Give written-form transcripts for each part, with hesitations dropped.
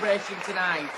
celebration tonight.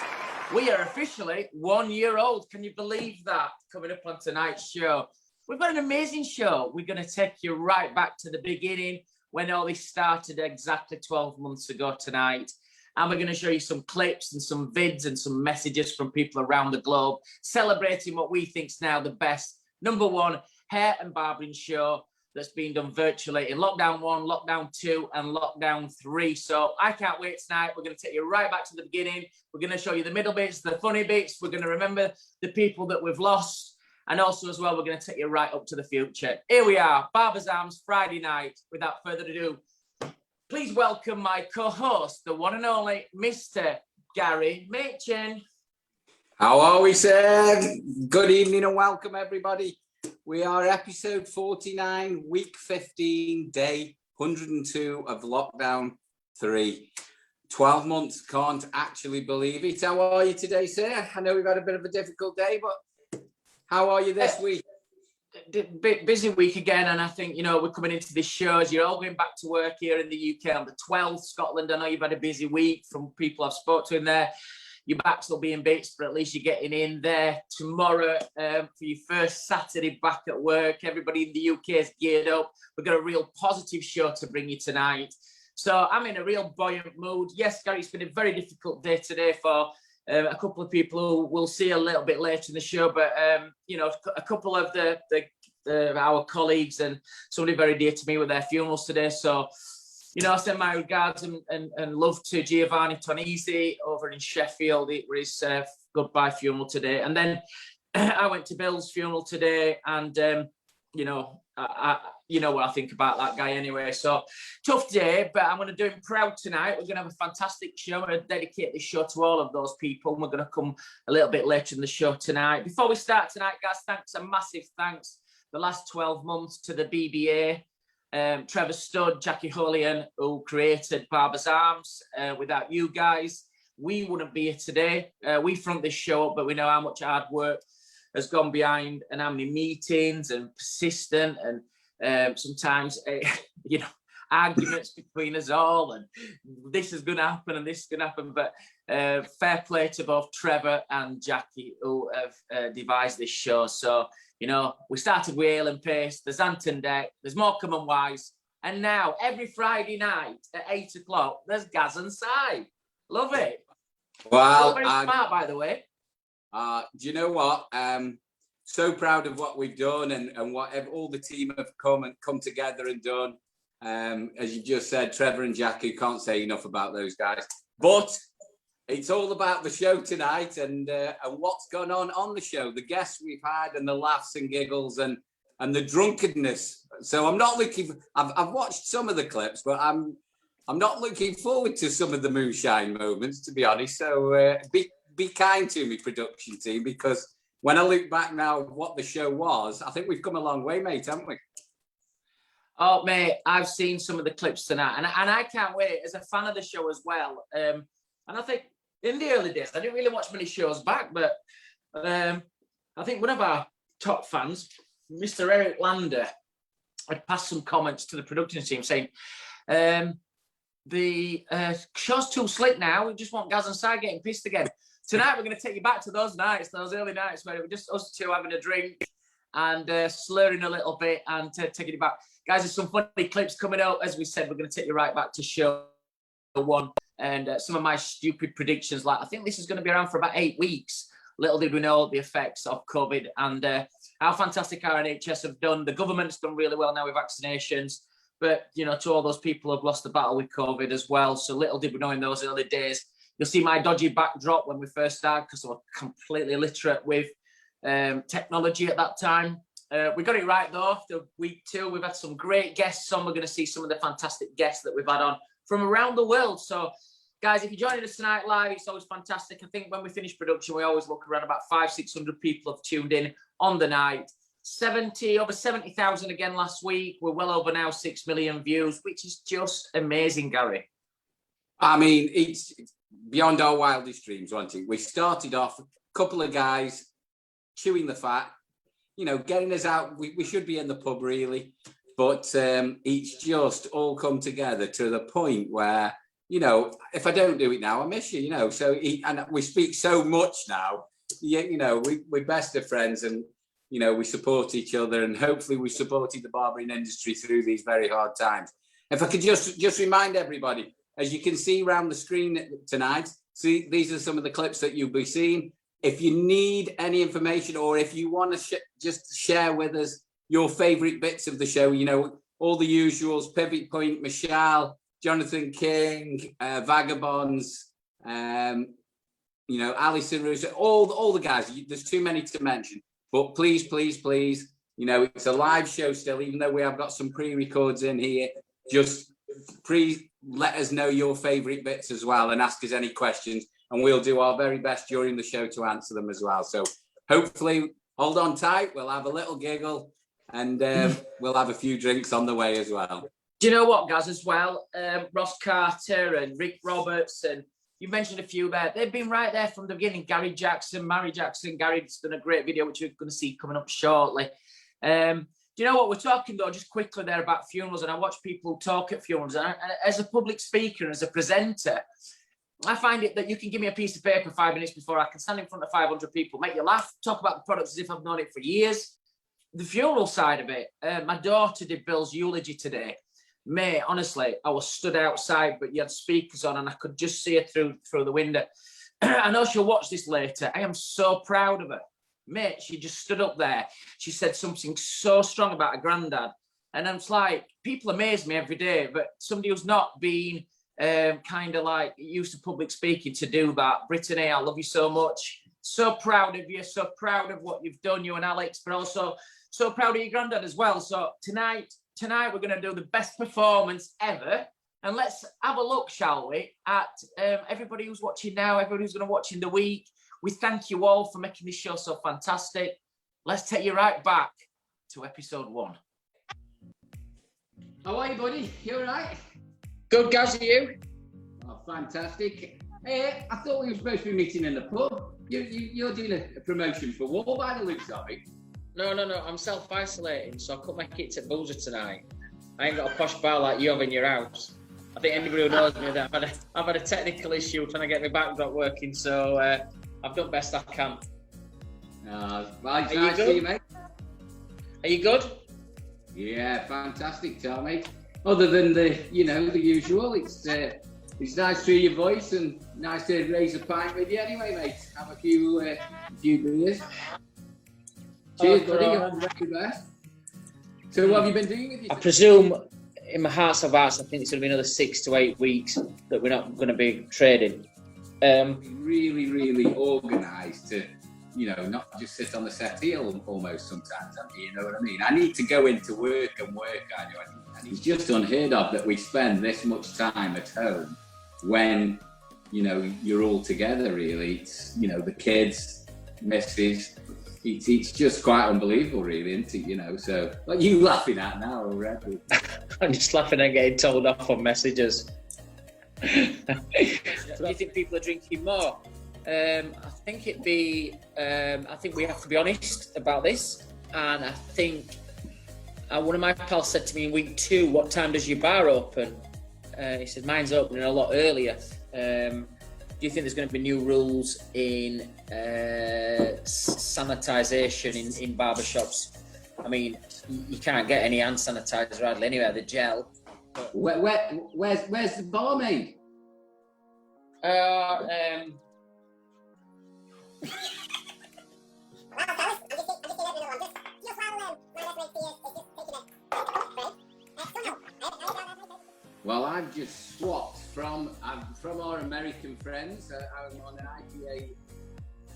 We are officially 1 year old. Can you believe that? Coming up on tonight's show. We've got an amazing show. We're going to take you right back to the beginning when all this started exactly 12 months ago tonight. And we're going to show you some clips and some vids and some messages from people around the globe celebrating what we think is now the best #1 hair and barbering show that's been done virtually in lockdown 1, lockdown 2, and lockdown 3. So I can't wait tonight. We're going to take you right back to the beginning. We're going to show you the middle bits, the funny bits. We're going to remember the people that we've lost. And also as well, we're going to take you right up to the future. Here we are, Barbers Arms, Friday night. Without further ado, please welcome my co-host, the one and only Mr. Gary Machin. How are we, sir? Good evening and welcome, everybody. We are episode 49, week 15, day 102 of lockdown 3. 12 months, can't actually believe it. How are you today, sir? I know we've had a bit of a difficult day, but how are you this week? Busy week again, and I think, you know, we're coming into this show as you're all going back to work here in the UK on the 12th. Scotland, I know you've had a busy week from people I've spoke to in there. Your back's will be in bits, but at least you're getting in there tomorrow for your first Saturday back at work. Everybody in the UK is geared up. We've got a real positive show to bring you tonight. So I'm in a real buoyant mood. Yes, Gary, it's been a very difficult day today for a couple of people who we'll see a little bit later in the show, but you know, a couple of our colleagues and somebody very dear to me with their funerals today. So, you know, I send my regards and love to Giovanni Tonisi over in Sheffield. It was his goodbye funeral today. And then I went to Bill's funeral today, and you know, you know what I think about that guy anyway. So tough day, but I'm going to do him proud tonight. We're going to have a fantastic show. I'm going to dedicate this show to all of those people, and we're going to come a little bit later in the show tonight. Before we start tonight, guys, thanks, a massive thanks the last 12 months to the BBA, Trevor Studd, Jackie Holian, who created Barbers Arms. Without you guys, we wouldn't be here today. We front this show up, but we know how much hard work has gone behind and how many meetings and persistent and sometimes, you know, arguments between us all, and this is going to happen and this is going to happen. But fair play to both Trevor and Jackie who have devised this show. So, you know, we started with Ale and Pace, there's Anton Deck, there's Morecambe and Wise, and now every Friday night at 8 o'clock, there's Gaz and Si. Love it. Well, very smart, by the way. Do you know what? So proud of what we've done and what all the team have come together and done. As you just said, Trevor and Jackie, can't say enough about those guys. But it's all about the show tonight and what's gone on the show, the guests we've had and the laughs and giggles and the drunkenness. So I'm not looking. I've watched some of the clips, but I'm not looking forward to some of the moonshine moments, to be honest. So be kind to me, production team, because when I look back now at what the show was, I think we've come a long way, mate, haven't we? Oh, mate, I've seen some of the clips tonight, and I can't wait as a fan of the show as well. And I think in the early days, I didn't really watch many shows back, but I think one of our top fans, Mr. Eric Lander, had passed some comments to the production team saying, the show's too slick now. We just want Gaz and Si getting pissed again. Tonight, we're going to take you back to those nights, those early nights where it was just us two having a drink and slurring a little bit and taking it back. Guys, there's some funny clips coming out. As we said, we're going to take you right back to show 1. And some of my stupid predictions, like I think this is going to be around for about 8 weeks. Little did we know the effects of COVID and how fantastic our NHS have done. The government's done really well now with vaccinations. But, you know, to all those people who have lost the battle with COVID as well. So little did we know in those early days. You'll see my dodgy backdrop when we first started because I was completely illiterate with technology at that time. We got it right, though, after week 2. We've had some great guests on. We're going to see some of the fantastic guests that we've had on from around the world. So, guys, if you're joining us tonight live, it's always fantastic. I think when we finish production, we always look around about 500-600 people have tuned in on the night. Over 70,000 again last week. We're well over now 6 million views, which is just amazing, Gary. I mean, it's beyond our wildest dreams, wasn't it? We started off a couple of guys chewing the fat, you know, getting us out. We should be in the pub, really. But it's just all come together to the point where you know, if I don't do it now, I miss you, you know. So and we speak so much now, you know, we're best of friends, and, you know, we support each other, and hopefully we supported the barbering industry through these very hard times. If I could just remind everybody, as you can see around the screen tonight, see, these are some of the clips that you'll be seeing. If you need any information, or if you want to just share with us your favorite bits of the show, you know, all the usuals, Pivot Point, Michelle, Jonathan King, Vagabonds, you know, Alison Russo, all the guys. There's too many to mention. But please, please, please, you know, it's a live show still, even though we have got some pre-records in here. Just please let us know your favourite bits as well, and ask us any questions, and we'll do our very best during the show to answer them as well. So hopefully, hold on tight. We'll have a little giggle, and we'll have a few drinks on the way as well. Do you know what, guys, as well? Ross Carter and Rick Roberts, and you mentioned a few there. They've been right there from the beginning. Gary Jackson, Mary Jackson. Gary's done a great video, which you're going to see coming up shortly. Do you know what we're talking, though, just quickly there about funerals, and I watch people talk at funerals. And as a public speaker and as a presenter, I find it that you can give me a piece of paper 5 minutes before I can stand in front of 500 people, make you laugh, talk about the products as if I've known it for years. The funeral side of it, my daughter did Bill's eulogy today. Mate, honestly, I was stood outside, but you had speakers on and I could just see her through the window. I know she'll watch this later. I am so proud of her. Mate, she just stood up there. She said something so strong about her granddad. And I'm like, people amaze me every day, but somebody who's not been kind of like used to public speaking to do that. Brittany, I love you so much. So proud of you. So proud of what you've done, you and Alex, but also so proud of your granddad as well. So tonight we're going to do the best performance ever, and let's have a look, shall we, at everybody who's watching now, everybody who's going to watch in the week. We thank you all for making this show so fantastic. Let's take you right back to episode 1. How are you, buddy? You all right? Good, Gaz, are you? Oh, fantastic. Hey, I thought we were supposed to be meeting in the pub. You're doing a promotion for Wahl by the looks of it. No, I'm self-isolating, so I couldn't make it to Boozer tonight. I ain't got a posh bar like you have in your house. I think anybody who knows me that I've had a technical issue trying to get my backdrop working, so I've done best I can. Well, nice to see you, mate. Are you good? Yeah, fantastic, Tommy. Other than the usual, it's nice to hear your voice and nice to raise a pint with you anyway, mate. Have a few beers. Cheers, buddy. All the very best. So what have you been doing with yourself? I presume, in my hearts of hearts, I think it's going to be another 6 to 8 weeks that we're not going to be trading. Really, really organised to, not just sit on the settee almost sometimes. You know what I mean? I need to go into work and work. I know. And it's just unheard of that we spend this much time at home when, you're all together, really. It's, the kids, missus. It's just quite unbelievable, really, isn't it? So what are you laughing at now already? I'm just laughing at getting told off on messages. Do you think people are drinking more? I think we have to be honest about this. And I think one of my pals said to me in week 2, what time does your bar open? He said, mine's opening a lot earlier. Do you think there's going to be new rules in sanitisation in barbershops? I mean, you can't get any hand sanitizer hardly anywhere, the gel. Where's the barmaid? Well, I've just swapped from our American friends. I'm on an IPA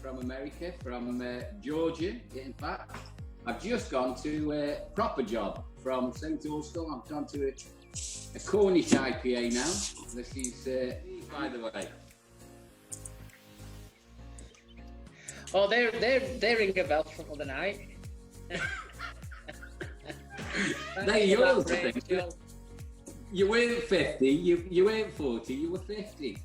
from America, from Georgia, in fact. I've just gone to a proper job from St. Austell. I've gone to a Cornish IPA now. This is, by the way. Oh, they ring a bell from the other night. They're yours, I think. You weren't 50, you weren't 40, you were 50.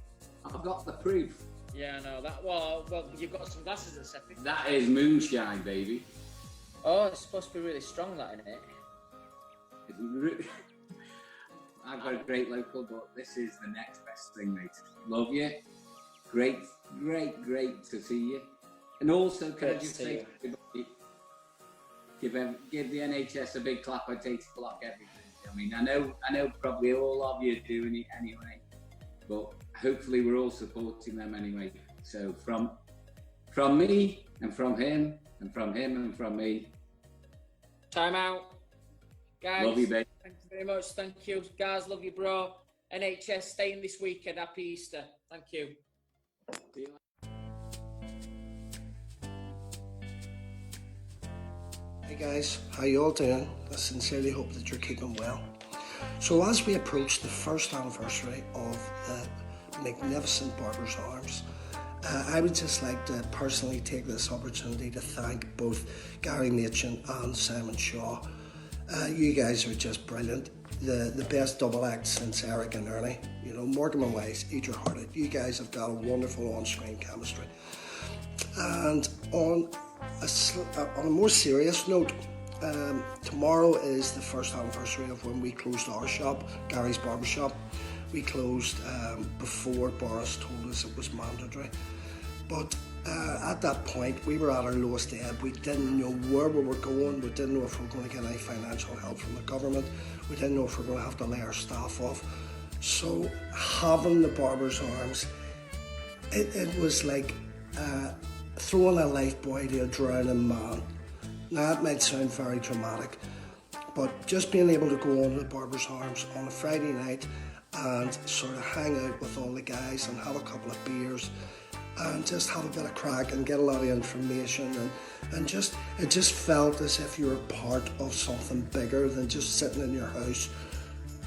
I've got the proof. Yeah, I know that. Well, you've got some glasses at second. That is moonshine, baby. Oh, it's supposed to be really strong, that, isn't it? I've got a great local, but this is the next best thing, mate. Love you. Great to see you. And also, can I just say to everybody, give the NHS a big clap. I take to block everything. I mean, I know probably all of you are doing it anyway, but hopefully we're all supporting them anyway. So from me and from him and from him and from me. Time out. Guys, love you, babe. Thank you very much. Thank you. Guys, love you, bro. NHS staying this weekend. Happy Easter. Thank you. Hey guys, how you all doing? I sincerely hope that you're keeping well. So as we approach the first anniversary of the magnificent Barbers Arms, I would just like to personally take this opportunity to thank both Gary Machin and Simon Shaw. You guys are just brilliant. The best double act since Eric and Ernie. You know, Morgan and Weiss, eat your heart out. You guys have got a wonderful on-screen chemistry. And on a more serious note, tomorrow is the first anniversary of when we closed our shop, Gary's Barbershop. We closed before Boris told us it was mandatory. But at that point, we were at our lowest ebb. We didn't know where we were going. We didn't know if we were going to get any financial help from the government. We didn't know if we were going to have to lay our staff off. So having the Barbers Arms, it was like throwing a lifebuoy to a drowning man. Now, that might sound very dramatic, but just being able to go on to the Barbers Arms on a Friday night and sort of hang out with all the guys and have a couple of beers and just have a bit of crack and get a lot of information and just it just felt as if you were part of something bigger than just sitting in your house,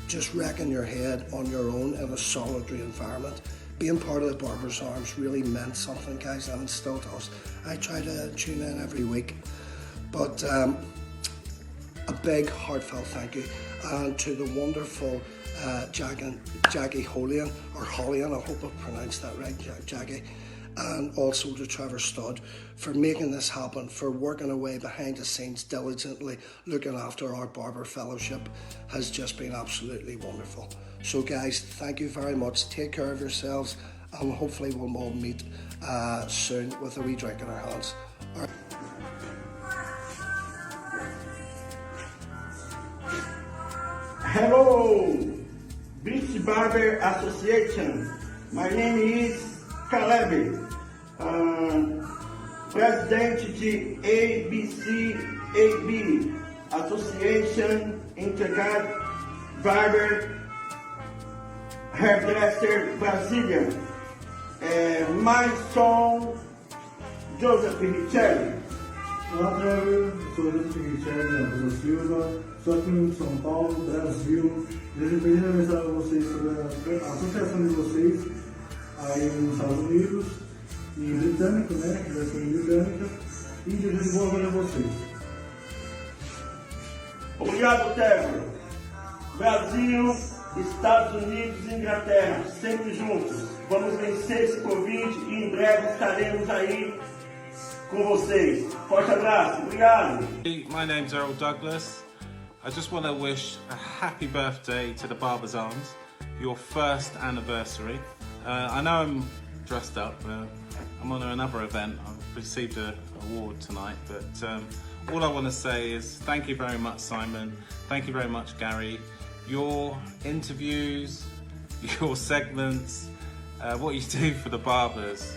just wrecking your head on your own in a solitary environment. Being part of the Barbers Arms really meant something, guys, and it still does. I try to tune in every week, but a big heartfelt thank you and to the wonderful Jackie Holian, or Hollian, I hope I pronounced that right, Jackie, and also to Trevor Studd for making this happen, for working away behind the scenes diligently, looking after our barber fellowship has just been absolutely wonderful. So guys, thank you very much, take care of yourselves, and hopefully we'll all meet soon with a wee drink in our hands. Hello, Beach Barber Association. My name is Caleb, president de ABCAB, Association Integrated Barber Hairdresser Brasília. My son, Joseph Richelli. Olá, Trevor. Sou Joseph Richelli da Silva. Sou aqui em São Paulo, Brasil. Desejo pedir a mensagem a vocês sobre a associação de vocês aí nos Estados Unidos e britânico, né? Que vai ser britânica. E desejo boa noite a vocês. Obrigado, Trevor. Brasil, Estados Unidos e Inglaterra, sempre juntos. Vamos vencer esse Covid e em breve estaremos aí com vocês. Forte abraço. Obrigado. My name's Errol Douglas. I just want to wish a happy birthday to the Barbers Arms, your first anniversary. I know I'm dressed up, I'm on another event, I've received an award tonight, but all I want to say is thank you very much, Simon, thank you very much, Gary. Your interviews, your segments, what you do for the Barbers,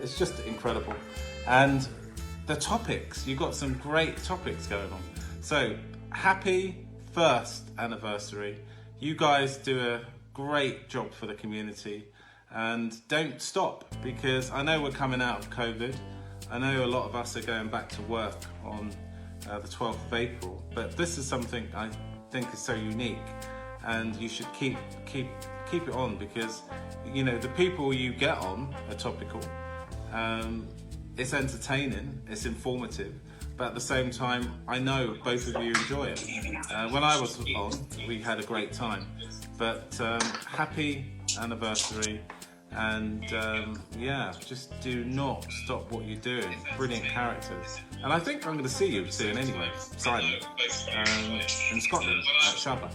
it's just incredible. And the topics, you've got some great topics going on. So, happy first anniversary. You guys do a great job for the community and don't stop, because I know we're coming out of COVID. I know a lot of us are going back to work on the 12th of April, but this is something I think is so unique and you should keep it on, because you know the people you get on are topical. It's entertaining, it's informative, but at the same time, I know both of you enjoy it. When I was on, we had a great time. But happy anniversary, and yeah, just do not stop what you're doing. Brilliant characters. And I think I'm going to see you soon anyway, Simon, in Scotland, at Shabba.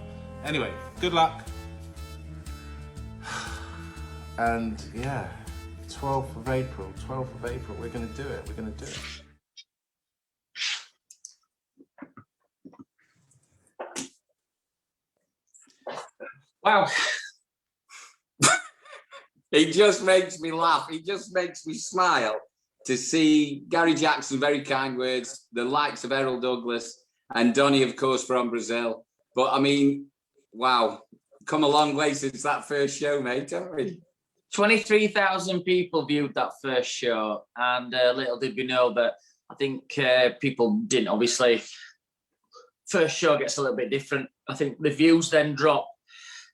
Anyway, good luck. And yeah, 12th of April, we're going to do it. We're going to do it. Wow. It just makes me laugh. It just makes me smile to see Gary Jackson, very kind words, the likes of Errol Douglas and Donny, of course, from Brazil. But I mean, wow, come a long way since that first show, mate, haven't we? 23,000 people viewed that first show, and little did we know that I think people didn't, obviously. First show gets a little bit different. I think the views then drop,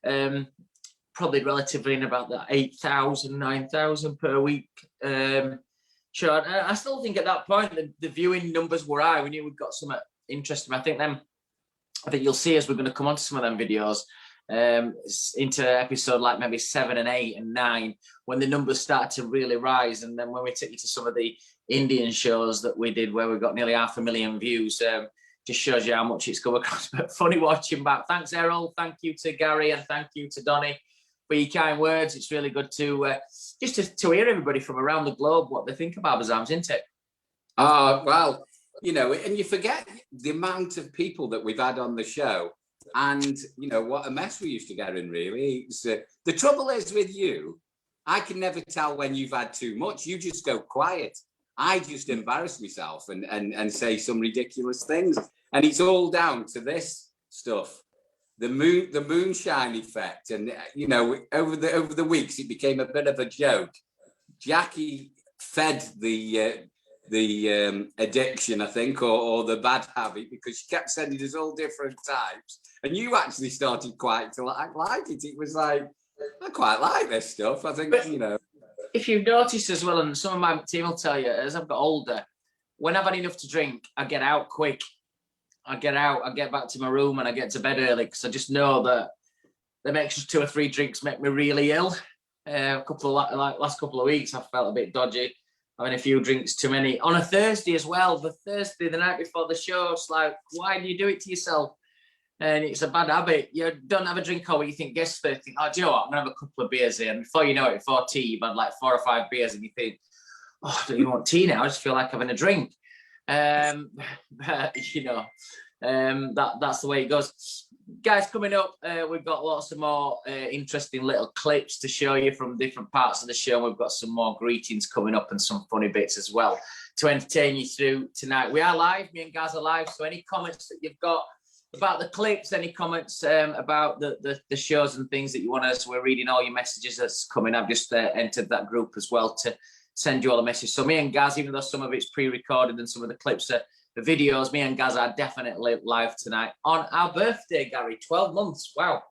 probably relatively in about that 8,000, 9,000 per week. Show. I still think at that point the viewing numbers were high. We knew we'd got some interesting. I think you'll see as we're going to come on to some of them videos. Into episode like maybe 7 and 8 and 9 when the numbers start to really rise, and then when we take you to some of the Indian shows that we did where we got nearly 500,000 views, just shows you how much it's come across. But funny watching back. Thanks, Errol. Thank you to Gary, and thank you to Donny for your kind words. It's really good to just to hear everybody from around the globe what they think about BARBER'S, isn't it? Well, you know, and you forget the amount of people that we've had on the show. And, you know, what a mess we used to get in, really. The trouble is with you, I can never tell when you've had too much. You just go quiet. I just embarrass myself and say some ridiculous things. And it's all down to this stuff, the moonshine effect. And, you know, over the weeks, it became a bit of a joke. Jackie fed the addiction, I think, or the bad habit, because she kept sending us all different types. And you actually started quite to like it. It was like, I quite like this stuff. I think, you know. If you've noticed as well, and some of my team will tell you, as I've got older, when I've had enough to drink, I get out quick. I get out, I get back to my room, and I get to bed early, because I just know that the next 2 or 3 drinks make me really ill. Last couple of weeks, I felt a bit dodgy, having a few drinks too many. On a Thursday as well, the night before the show, it's like, why do you do it to yourself? And it's a bad habit. You don't have a drink all week. You think, guess first, think, oh, do you know what? I'm going to have a couple of beers here. And before you know it, before tea, you've had like 4 or 5 beers, and you think, oh, I don't even want tea now. I just feel like having a drink. You know, that's the way it goes. Guys, coming up, we've got lots of more interesting little clips to show you from different parts of the show. We've got some more greetings coming up and some funny bits as well to entertain you through tonight. We are live. Me and Gaz are live. So any comments that you've got about the clips, any comments about the shows and things that you want us, we're reading all your messages that's coming. I've just entered that group as well to send you all a message. So me and Gaz, even though some of it's pre-recorded and some of the clips are the videos, me and Gaz are definitely live tonight on our birthday, Gary. 12 months. Wow.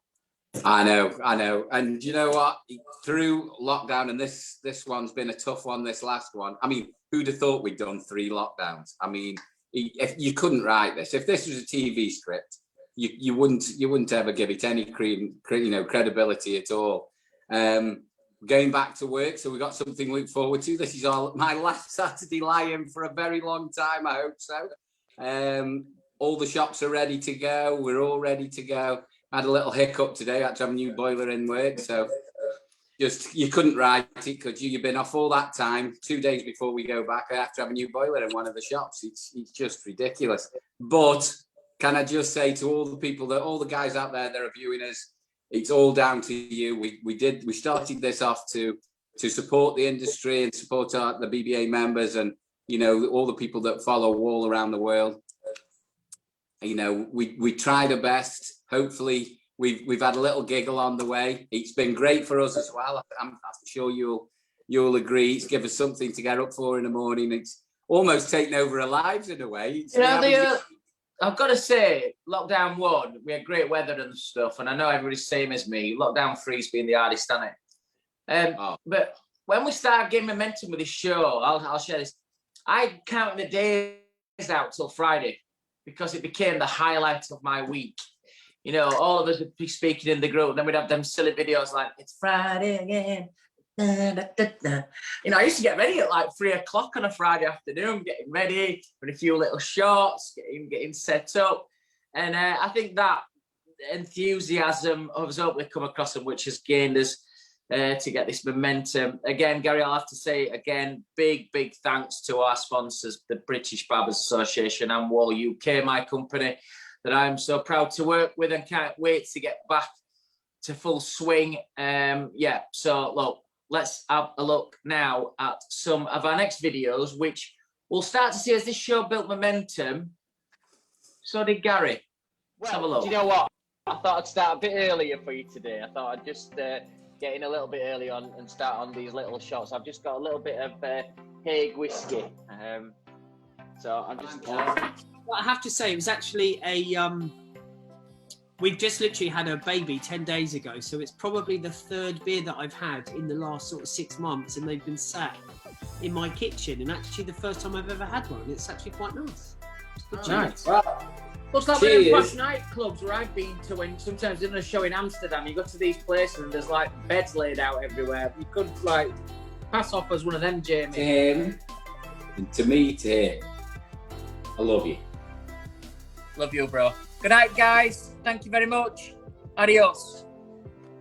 I know. And you know what? Through lockdown, and this one's been a tough one, this last one. I mean, who'd have thought we'd done 3 lockdowns? I mean, if you couldn't write this. If this was a TV script, you wouldn't ever give it any credibility at all. Going back to work, so we got something to look forward to. This is my last Saturday lying for a very long time. I hope so. All the shops are ready to go. We're all ready to go. I had a little hiccup today. I had to have a new boiler in work, so just you couldn't write it, could you? You've been off all that time. 2 days before we go back, I have to have a new boiler in one of the shops. It's just ridiculous. But can I just say to all the guys out there that are viewing us, it's all down to you. We started this off to support the industry and support the BBA members, and you know, all the people that follow Wahl around the world. You know, we tried our best. Hopefully we've had a little giggle on the way. It's been great for us as well. I'm sure you'll agree. It's given us something to get up for in the morning. It's almost taken over our lives in a way. I've got to say, lockdown 1, we had great weather and stuff, and I know everybody's same as me. Lockdown 3's been the hardest, hasn't it? But when we start getting momentum with this show, I'll share this. I counted the days out till Friday because it became the highlight of my week. You know, all of us would be speaking in the group, and then we'd have them silly videos like, it's Friday again. Da, da, da, da. You know, I used to get ready at like 3 o'clock on a Friday afternoon, getting ready with a few little shots, getting set up. And I think that enthusiasm has hopefully come across, and which has gained us to get this momentum. Again, Gary, I'll have to say again, big thanks to our sponsors, the British Barbers Association and Wahl UK, my company, that I'm so proud to work with and can't wait to get back to full swing. Yeah, so look, let's have a look now at some of our next videos, which we'll start to see as this show built momentum. So did Gary. Let's have a look. Do you know what? I thought I'd start a bit earlier for you today. I thought I'd just get in a little bit early on and start on these little shots. I've just got a little bit of Hague whiskey. So I'm just... Well, I have to say, it was actually we've just literally had a baby 10 days ago, so it's probably the 3rd beer that I've had in the last sort of 6 months, and they've been sat in my kitchen, and actually the first time I've ever had one. It's actually quite nice. Nice. Well, looks like one of the posh nightclubs where I've been to, when sometimes in a show in Amsterdam, you go to these places and there's like beds laid out everywhere. You could like pass off as one of them, Jamie. To him, and to me, to him, I love you. Love you, bro. Good night, guys. Thank you very much. Adios.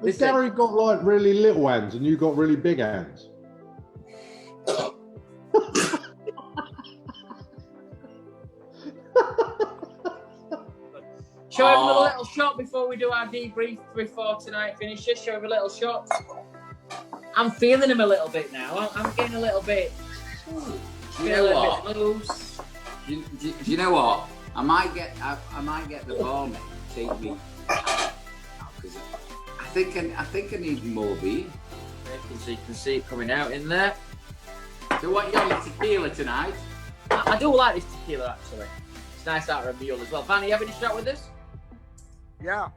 Has Gary got like really little hands and you got really big hands? Show him a little shot before we do our debrief before tonight finishes. Show him a little shot. I'm feeling him a little bit now. I'm getting a little bit. Do you know what? Do you know what? I might get the barman to take me because I think I need more beer. So you can see it coming out in there. So what, you got your tequila tonight? I do like this tequila actually. It's nice out of a mule as well. Van, are you having a shot with us? Yeah.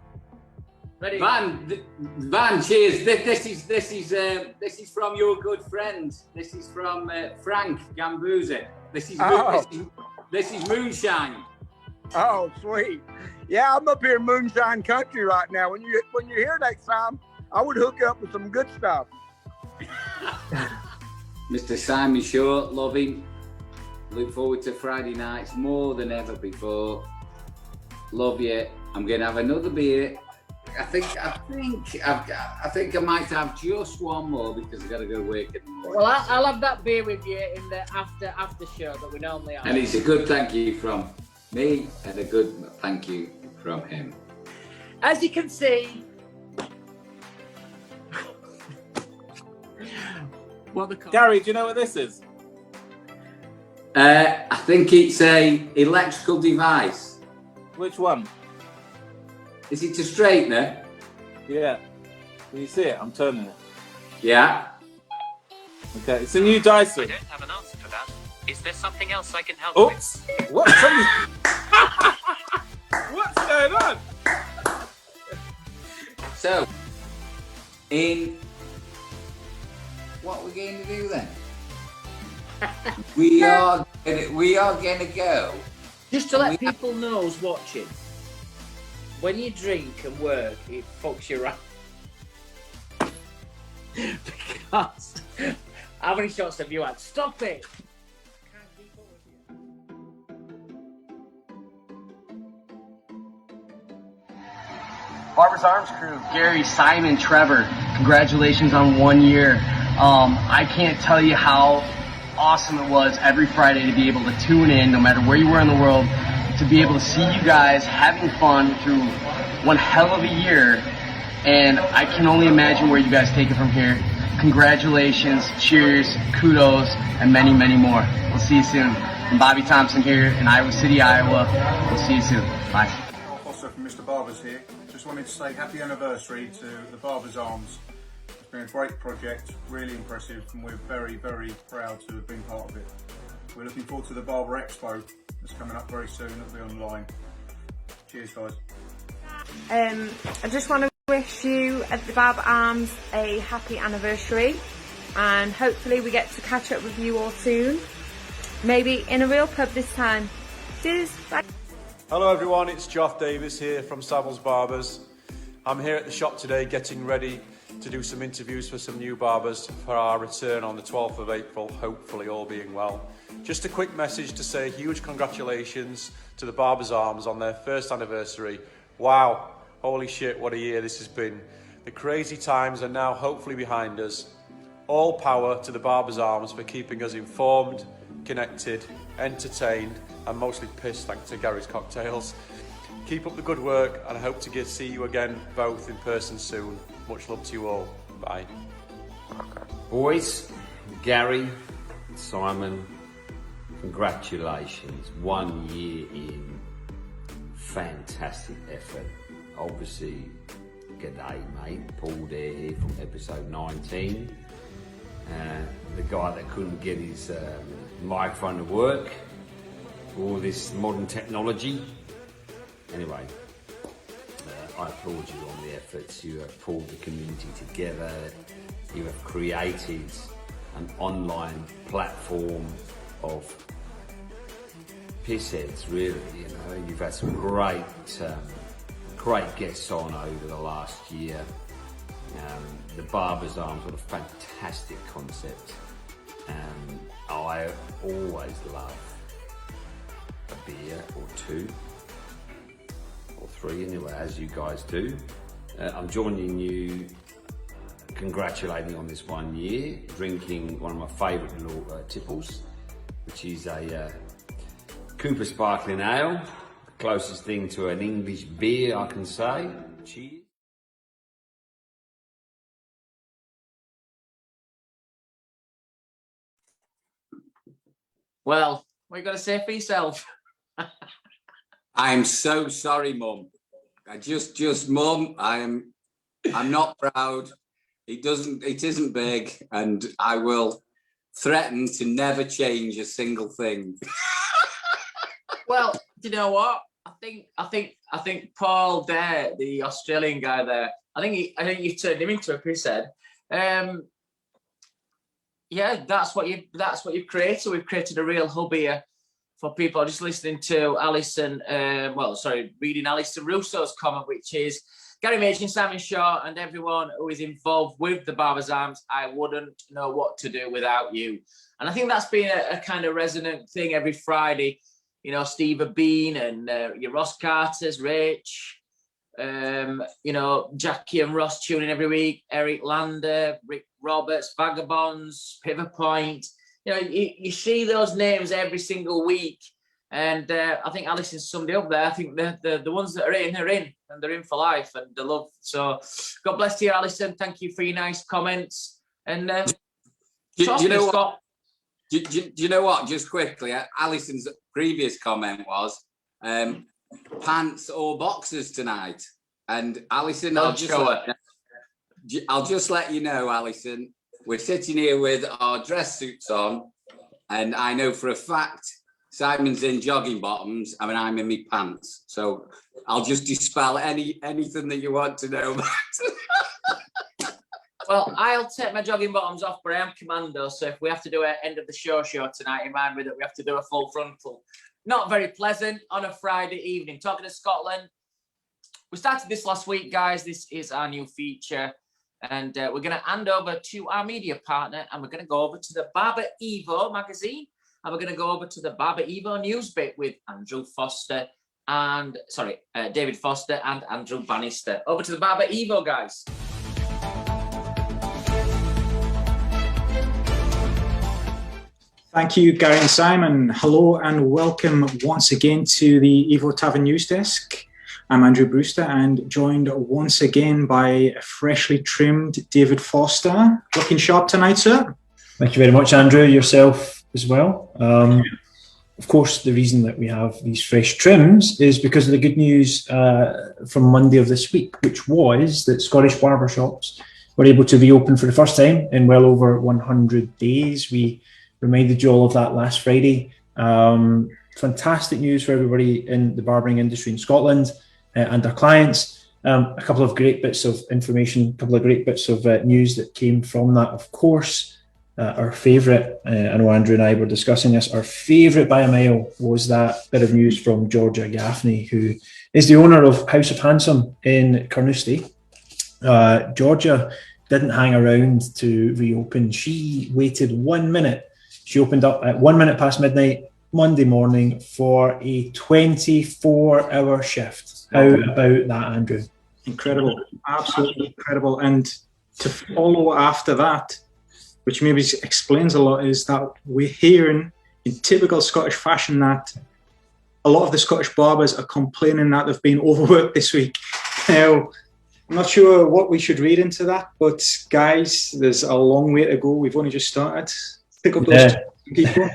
Ready? Van, cheers. This is from your good friends. This is from Frank Gambuzzi. This is moonshine. Oh, sweet. Yeah, I'm up here in moonshine country right now. When you're here next time, I would hook you up with some good stuff. Mr. Simon Short, love him. Look forward to Friday nights more than ever before. Love you. I'm gonna have another beer. I think I might have just one more because I gotta go work in the morning. Well, I'll have that beer with you in the after show that we normally have. And it's a good thank you from me and a good thank you from him. As you can see, Gary, do you know what this is? I think it's a electrical device. Which one? Is it a straightener? Yeah. Can you see it? I'm turning it. Yeah. Okay, it's a new Dyson. I don't have an answer for that. Is there something else I can help Oops. with? What? What's going on? So, what are we going to do then? we are going to go. Just to let people know who's watching, when you drink and work, it fucks you right. Because how many shots have you had? Stop it! Barbers Arms crew, Gary, Simon, Trevor, congratulations on 1 year. I can't tell you how awesome it was every Friday to be able to tune in, no matter where you were in the world, to be able to see you guys having fun through one hell of a year. And I can only imagine where you guys take it from here. Congratulations, cheers, kudos, and many, many more. We'll see you soon. I'm Bobby Thompson here in Iowa City, Iowa. We'll see you soon. Bye. Also from Mr. Barbers here. Just wanted to say happy anniversary to the Barbers Arms. It's been a great project, really impressive, and we're very, very proud to have been part of it. We're looking forward to the Barber Expo that's coming up very soon. It'll be online. Cheers, guys. I just want to wish you at the Barber Arms a happy anniversary, and hopefully we get to catch up with you all soon. Maybe in a real pub this time. Cheers, bye. Hello everyone, it's Joff Davis here from Savills Barbers. I'm here at the shop today getting ready to do some interviews for some new barbers for our return on the 12th of April, hopefully all being well. Just a quick message to say huge congratulations to the Barbers Arms on their first anniversary. Wow, Holy shit, what a year this has been. The crazy times are now hopefully behind us. All power to the Barbers Arms for keeping us informed, connected, entertained, and mostly pissed thanks to Gary's cocktails. Keep up the good work, and I hope to see you again both in person soon. Much love to you all. Bye. Boys, Gary, Simon, congratulations. 1 year in, fantastic effort. Obviously, g'day mate, Paul Dare here from episode 19. The guy that couldn't get his microphone to work for all this modern technology. Anyway, I applaud you on the efforts. You have pulled the community together. You have created an online platform of pissheads, really. You know, you've had some great guests on over the last year. The Barbers Arms, what a fantastic concept. I always love a beer or two, or three anyway, as you guys do. I'm joining you, congratulating on this 1 year, drinking one of my favourite little tipples, which is a Cooper Sparkling Ale, the closest thing to an English beer I can say. Cheers. Well, what you got to say for yourself? I'm so sorry, Mum. Mum, I'm not proud. It isn't big, and I will threaten to never change a single thing. Well, do you know what? I think Paul Dare, the Australian guy there, I think you turned him into a pisshead. Yeah, that's what you've created. We've created a real hub here for people. Just listening to Alison, reading Alison Russo's comment, which is Gary Machin, Simon Shaw, and everyone who is involved with the Barbers Arms. I wouldn't know what to do without you. And I think that's been a kind of resonant thing every Friday. You know, Steve Bean and your Ross Carters, Rich, you know, Jackie and Ross tuning every week, Eric Lander, Rick Roberts, Vagabonds, Pivot Point. You know, you see those names every single week. And I think Alison summed it up there. I think the ones that are in, and they're in for life, and the love. So God bless you, Alison. Thank you for your nice comments. And do you know what? Do you know what? Just quickly, Alison's previous comment was pants or boxers tonight. And Alison, I'll just let you know, Alison, we're sitting here with our dress suits on, and I know for a fact Simon's in jogging bottoms. I mean, I'm in my pants. So I'll just dispel anything that you want to know about. Well, I'll take my jogging bottoms off, but I am commando. So if we have to do an end of the show tonight, remind me that we have to do a full frontal. Not very pleasant on a Friday evening. Talking to Scotland. We started this last week, guys. This is our new feature. And we're going to hand over to our media partner, and we're going to go over to the BarberEVO magazine, and we're going to go over to the BarberEVO news bit with David Foster and Andrew Bannister. Over to the BarberEVO, guys. Thank you, Gary and Simon. Hello and welcome once again to the Evo Tavern News Desk. I'm Andrew Brewster and joined once again by a freshly trimmed David Foster. Looking sharp tonight, sir. Thank you very much, Andrew. Yourself as well. Of course, the reason that we have these fresh trims is because of the good news from Monday of this week, which was that Scottish barber shops were able to reopen for the first time in well over 100 days. We reminded you all of that last Friday. Fantastic news for everybody in the barbering industry in Scotland and our clients. A couple of great bits of information, a couple of great bits of news that came from that. Of course, our favourite, I know Andrew and I were discussing this, our favourite by a mile was that bit of news from Georgia Gaffney, who is the owner of House of Handsome in Carnoustie. Georgia didn't hang around to reopen. She waited 1 minute. She opened up at 1 minute past midnight Monday morning for a 24-hour shift. How about that, Andrew? Incredible, absolutely incredible. And to follow after that, which maybe explains a lot, is that we're hearing in typical Scottish fashion that a lot of the Scottish barbers are complaining that they've been overworked this week. Now, I'm not sure what we should read into that, but guys, there's a long way to go. We've only just started. Pick up those people.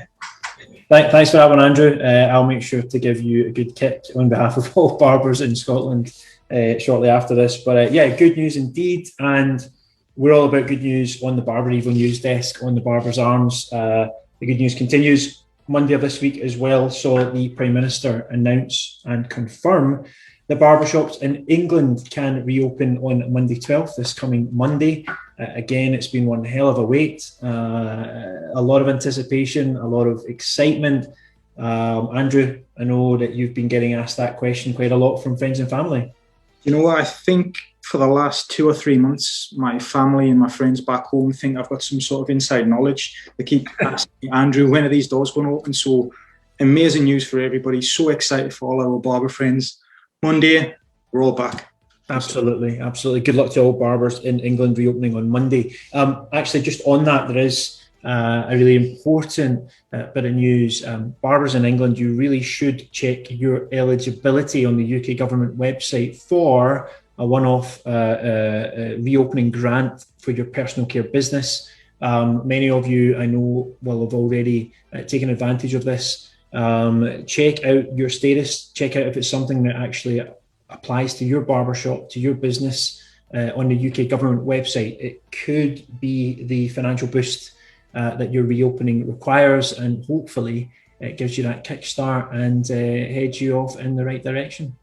Thanks for that one, Andrew. I'll make sure to give you a good kick on behalf of all barbers in Scotland shortly after this. But yeah, good news indeed. And we're all about good news on the BarberEVO news desk, on the Barber's Arms. The good news continues. Monday of this week as well saw the Prime Minister announce and confirm that barbershops in England can reopen on Monday 12th, this coming Monday. Again, it's been one hell of a wait. A lot of anticipation, a lot of excitement. Andrew, I know that you've been getting asked that question quite a lot from friends and family. You know what? I think for the last 2 or 3 months, my family and my friends back home think I've got some sort of inside knowledge. They keep asking me, Andrew, when are these doors going to open? So amazing news for everybody. So excited for all our barber friends. Monday, we're all back. Absolutely, absolutely. Good luck to all barbers in England reopening on Monday. Actually, just on that, there is a really important bit of news. Barbers in England, you really should check your eligibility on the UK government website for a one-off reopening grant for your personal care business. Many of you, I know, will have already taken advantage of this. Check out your status, check out if it's something that actually applies to your barbershop, to your business on the UK government website. It could be the financial boost that your reopening requires, and hopefully it gives you that kickstart and heads you off in the right direction.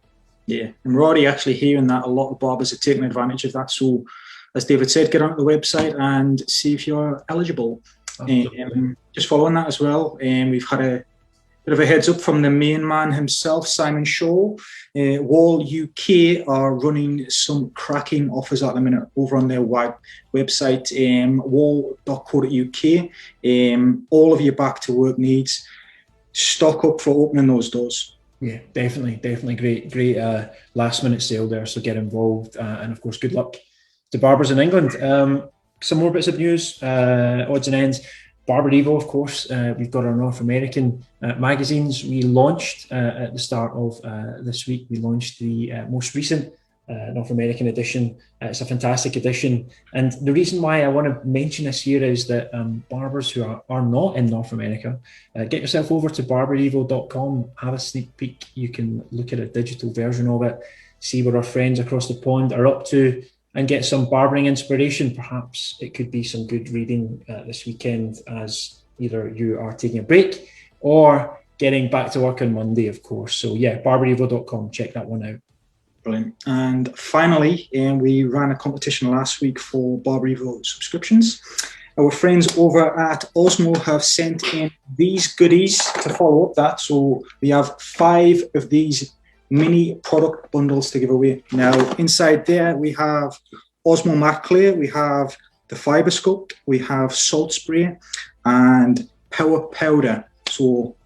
Yeah, and we're already actually hearing that a lot of barbers are taking advantage of that. So, as David said, get onto the website and see if you're eligible. Just following that as well, we've had a bit of a heads up from the main man himself, Simon Shaw. Wahl UK are running some cracking offers at the minute over on their website, wahl.co.uk. All of your back to work needs, stock up for opening those doors. Yeah, definitely great last minute sale there, so get involved, and of course good luck to barbers in England. Some more bits of news, odds and ends. BarberEVO, of course, we've got our North American magazines. We launched at the start of this week, we launched the most recent North American edition. It's a fantastic edition. And the reason why I want to mention this here is that barbers who are not in North America, get yourself over to barberevo.com, have a sneak peek. You can look at a digital version of it, see what our friends across the pond are up to, and get some barbering inspiration. Perhaps it could be some good reading this weekend as either you are taking a break or getting back to work on Monday, of course. So yeah, barberevo.com, check that one out. Brilliant. And finally, we ran a competition last week for BarberEVO subscriptions. Our friends over at Osmo have sent in these goodies to follow up that. So we have 5 of these mini product bundles to give away. Now, inside there, we have Osmo Matte Clear, we have the Fiber Sculpt, we have Salt Spray, and Power Powder. So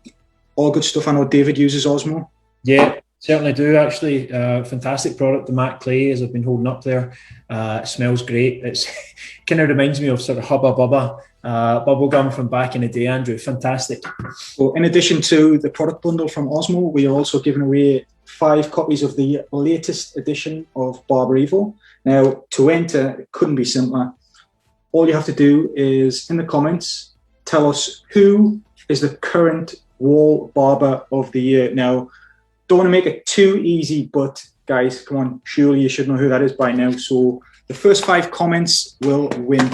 all good stuff. I know David uses Osmo. Yeah, certainly do, actually. Fantastic product, the matte clay, as I've been holding up there. It smells great. It's kind of reminds me of sort of Hubba Bubba bubble gum from back in the day, Andrew. Fantastic. So in addition to the product bundle from Osmo, we are also giving away 5 copies of the latest edition of BarberEVO. Now, to enter, it couldn't be simpler. All you have to do is, in the comments, tell us who is the current Wahl Barber of the Year. Now, don't want to make it too easy, but guys, come on, surely you should know who that is by now. So the first 5 comments will win.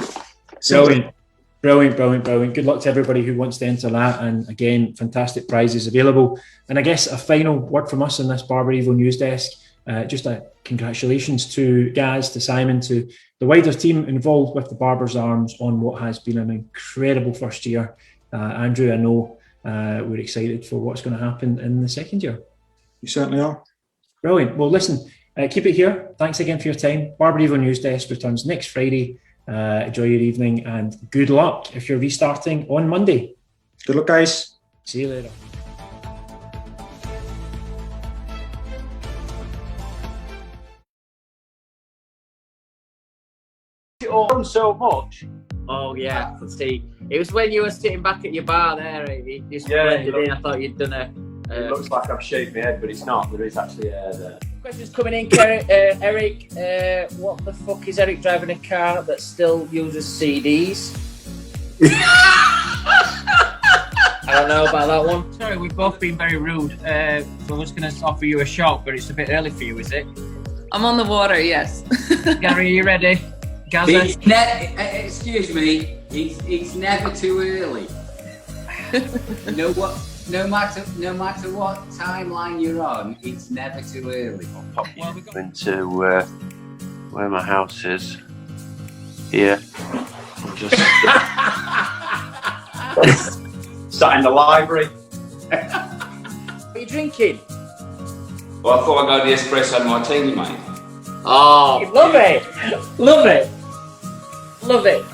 Brilliant. Good luck to everybody who wants to enter that. And again, fantastic prizes available. And I guess a final word from us on this BarberEVO news desk. Just a congratulations to Gaz, to Simon, to the wider team involved with the Barber's Arms on what has been an incredible first year. Andrew, I know we're excited for what's going to happen in the second year. You certainly are. Brilliant. Well, listen, keep it here. Thanks again for your time. BarberEVO news desk returns next Friday. Enjoy your evening and good luck if you're restarting on Monday. Good luck, guys. See you later. grown so much. Oh yeah, I could see. It was when you were sitting back at your bar there. It just Yeah, blended in. I thought you'd done a. It looks like I've shaved my head, but it's not. There is actually hair there. Questions coming in, Eric. What the fuck is Eric driving a car that still uses CDs? I don't know about that one. Sorry, we've both been very rude. I was going to offer you a shot, but it's a bit early for you, is it? I'm on the water, yes. Gary, are you ready? Gaza? Excuse me, it's never too early. No matter what timeline you're on, it's never too early. I'll pop you into where my house is. Here. I'm just sat in the library. What are you drinking? Well, I thought I'd go the espresso martini, mate. Oh, love it! Love it! Love it!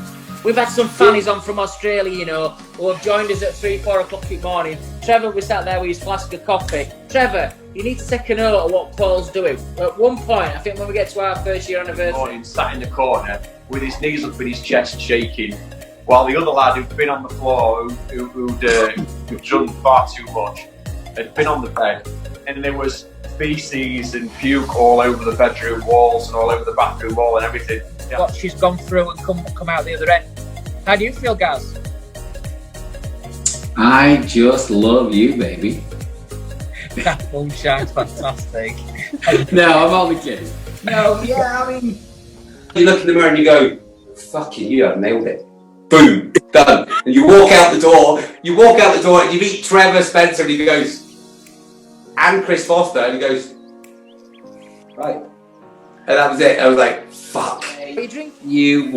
We've had some fannies on from Australia, you know, who have joined us at 3-4 o'clock in the morning. Trevor was sat there with his flask of coffee. Trevor, you need to take a note of what Paul's doing. At one point, I think when we get to our first year anniversary... Morning, sat in the corner with his knees up in his chest shaking, while the other lad who'd been on the floor, who'd done far too much, had been on the bed, and there was feces and puke all over the bedroom walls and all over the bathroom wall and everything. What she's gone through and come out the other end. How do you feel, Gaz? I just love you, baby. That moonshine's fantastic. No, I'm only kidding. No, yeah, I mean... You look in the mirror and you go, fuck it, you have nailed it. Boom, done. And you walk out the door and you meet Trevor Spencer and he goes, and Chris Foster, and he goes, right. And that was it. I was like, fuck. We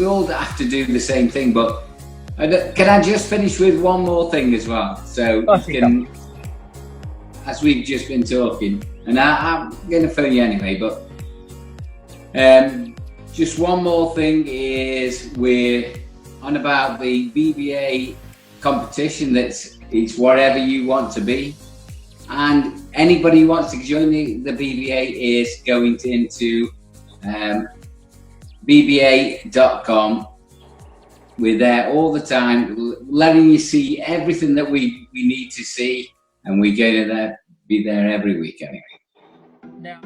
all have to do the same thing, but can I just finish with one more thing as well? So, as we've just been talking, and I'm going to phone you anyway, but just one more thing is we're on about the BBA competition. It's whatever you want to be. And anybody who wants to join the BBA is going into BBA.com. We're there all the time, letting you see everything that we need to see, and we're going to be there every week anyway. No.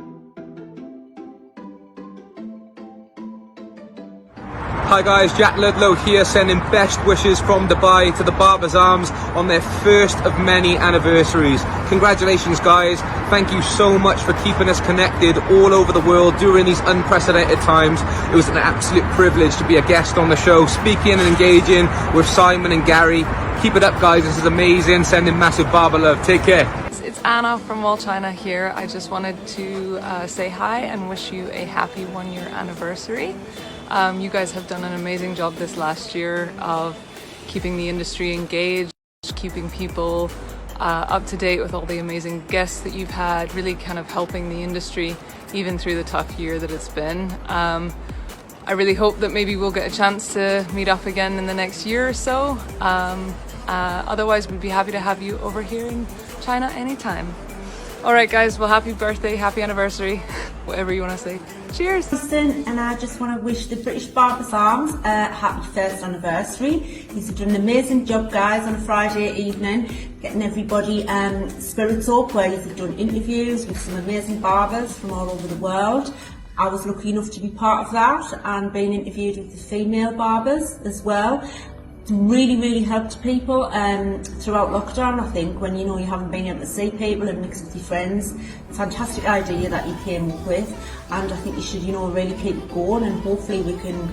Hi guys, Jack Ludlow here, sending best wishes from Dubai to the Barbers Arms on their first of many anniversaries. Congratulations guys, thank you so much for keeping us connected all over the world during these unprecedented times. It was an absolute privilege to be a guest on the show, speaking and engaging with Simon and Gary. Keep it up guys, this is amazing, sending massive barber love, take care. It's Anna from Wahl China here. I just wanted to say hi and wish you a happy 1-year anniversary. You guys have done an amazing job this last year of keeping the industry engaged, keeping people up to date with all the amazing guests that you've had, really kind of helping the industry even through the tough year that it's been. I really hope that maybe we'll get a chance to meet up again in the next year or so. Otherwise, we'd be happy to have you over here in China anytime. All right, guys, well, happy birthday, happy anniversary, whatever you want to say. Cheers. And I just want to wish the British Barbers Arms a happy first anniversary. You've done an amazing job, guys, on a Friday evening, getting everybody spirits up, where you've done interviews with some amazing barbers from all over the world. I was lucky enough to be part of that and being interviewed with the female barbers as well. Really helped people throughout lockdown, I think, when you haven't been able to see people and mix with your friends. Fantastic idea that you came up with, and I think you should really keep it going, and hopefully we can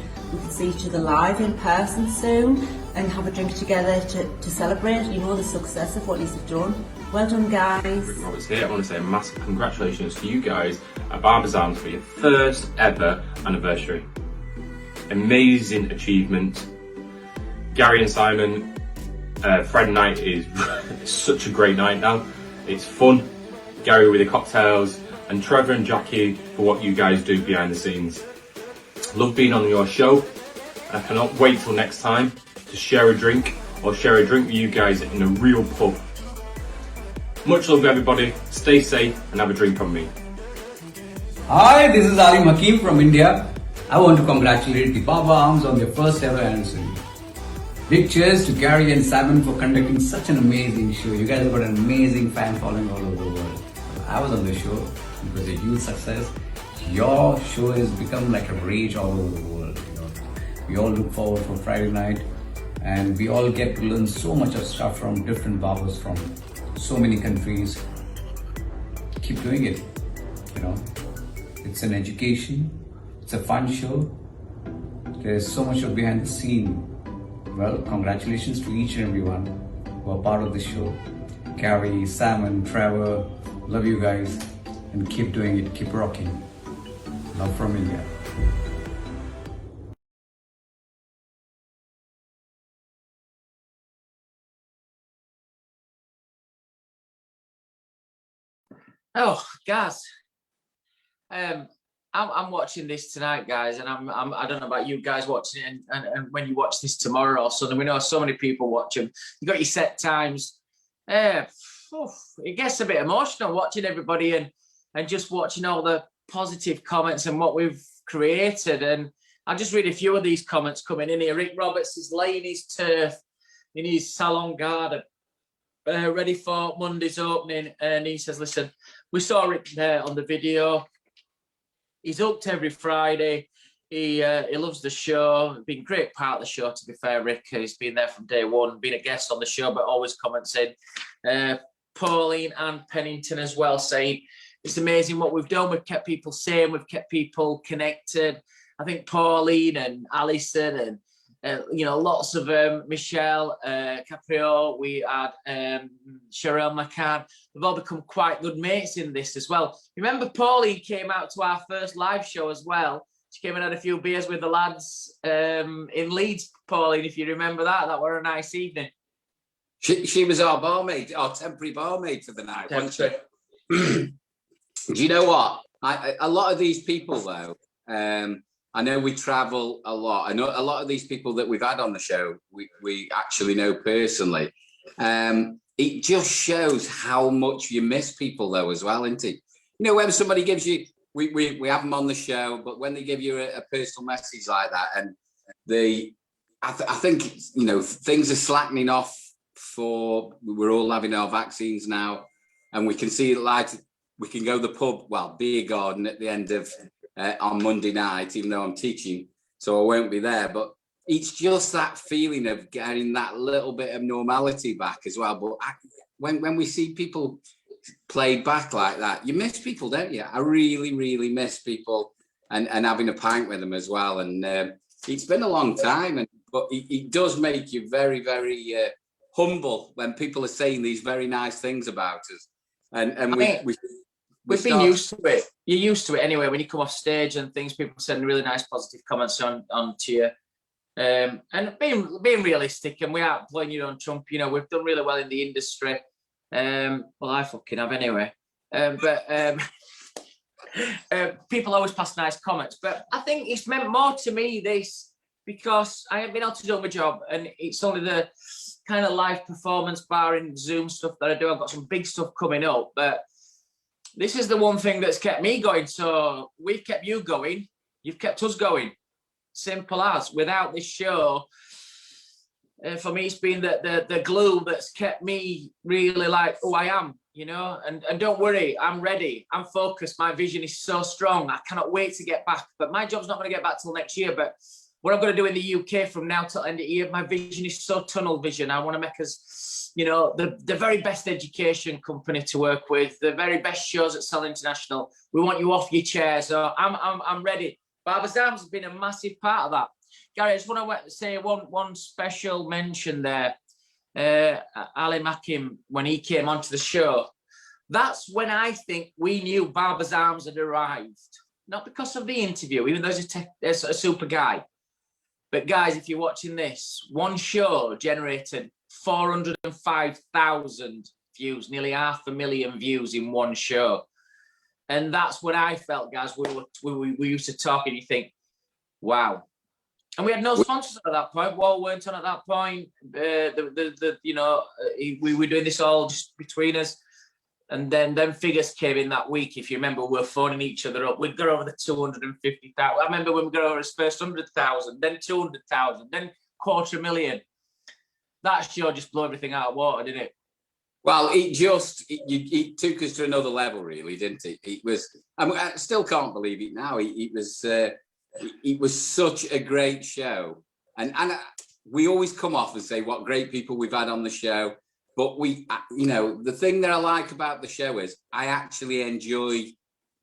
see each other live in person soon and have a drink together to celebrate the success of what you've done. Well done guys. I want to say a massive congratulations to you guys at Barbers Arms for your first ever anniversary. Amazing achievement. Gary and Simon, Friday night is such a great night now. It's fun. Gary with the cocktails, and Trevor and Jackie for what you guys do behind the scenes. Love being on your show, and I cannot wait till next time to share a drink with you guys in a real pub. Much love everybody, stay safe and have a drink on me. Hi, this is Ali Machin from India. I want to congratulate the Barber Arms on their first ever anniversary. Big cheers to Gary and Simon for conducting such an amazing show. You guys have got an amazing fan following all over the world. I was on the show. It was a huge success. Your show has become like a rage all over the world. You know, we all look forward for Friday night, and we all get to learn so much of stuff from different barbers from so many countries. Keep doing it. You know, it's an education. It's a fun show. There's so much of behind the scene. Well, congratulations to each and everyone who are part of the show. Gary, Simon, Trevor, love you guys, and keep doing it. Keep rocking. Love from India. Oh, guys, I'm watching this tonight, guys, and I don't know about you guys watching it, and when you watch this tomorrow or something, we know so many people watch them. You got your set times. It gets a bit emotional watching everybody and just watching all the positive comments and what we've created. And I'll just read a few of these comments coming in here. Rick Roberts is laying his turf in his salon garden, ready for Monday's opening, and he says, listen, we saw Rick there on the video. He's hooked every Friday. He loves the show. Been a great part of the show, to be fair, Rick. He's been there from day one, been a guest on the show, but always comments in. Pauline and Pennington as well saying, it's amazing what we've done. We've kept people sane. We've kept people connected. I think Pauline and Alison and, lots of Michelle, Caprio, we had Sherelle McCann. We've all become quite good mates in this as well. Remember, Pauline came out to our first live show as well. She came and had a few beers with the lads in Leeds, Pauline, if you remember that. That were a nice evening. She was our barmaid, our temporary barmaid for the night, wasn't she? Do you know what? A lot of these people, though, I know we travel a lot. I know a lot of these people that we've had on the show, we actually know personally. It just shows how much you miss people, though, as well, isn't it? You know, when somebody gives you, we have them on the show, but when they give you a personal message like that, and I think, you know, things are slackening off we're all having our vaccines now, and we can see the light. We can go to the pub, well, beer garden at the end of on Monday night, even though I'm teaching, so I won't be there. But it's just that feeling of getting that little bit of normality back as well. But when we see people played back like that, you miss people, don't you? I really, really miss people and having a pint with them as well. And it's been a long time, but it does make you very, very humble when people are saying these very nice things about us. And we've been used to it. You're used to it anyway. When you come off stage and things, people send really nice, positive comments on to you, and being realistic. And we aren't playing your own trump. You know, we've done really well in the industry. Well, I fucking have anyway. But people always pass nice comments. But I think it's meant more to me this because I haven't been able to do my job, and it's only the kind of live performance barring Zoom stuff that I do. I've got some big stuff coming up, but this is the one thing that's kept me going. So we've kept you going. You've kept us going. Simple as. Without this show, for me, it's been the glue that's kept me really like who I am, you know. And don't worry, I'm ready. I'm focused. My vision is so strong. I cannot wait to get back. But my job's not going to get back till next year. But what I'm going to do in the UK from now till end of the year, my vision is so tunnel vision. I want to make us, you know, the very best education company to work with, the very best shows at Sell International. We want you off your chair. So I'm ready. Barbers Arms has been a massive part of that. Gary, I just want to say one special mention there. Ali Machin, when he came onto the show, that's when I think we knew Barbers Arms had arrived. Not because of the interview, even though he's a super guy. But guys, if you're watching this, one show generated 405,000 views, nearly 500,000 views in one show. And that's what I felt, guys. We used to talk and you think, wow. And we had no sponsors at that point. Wahl weren't on at that point. We were doing this all just between us. And then figures came in that week. If you remember, we were phoning each other up. We'd got over the 250,000. I remember when we got over his first 100,000, then 200,000, then 250,000. That show just blew everything out of water, didn't it? Well, it took us to another level, really, didn't it? It was. I still can't believe it now. It was such a great show, and we always come off and say what great people we've had on the show. But the thing that I like about the show is I actually enjoy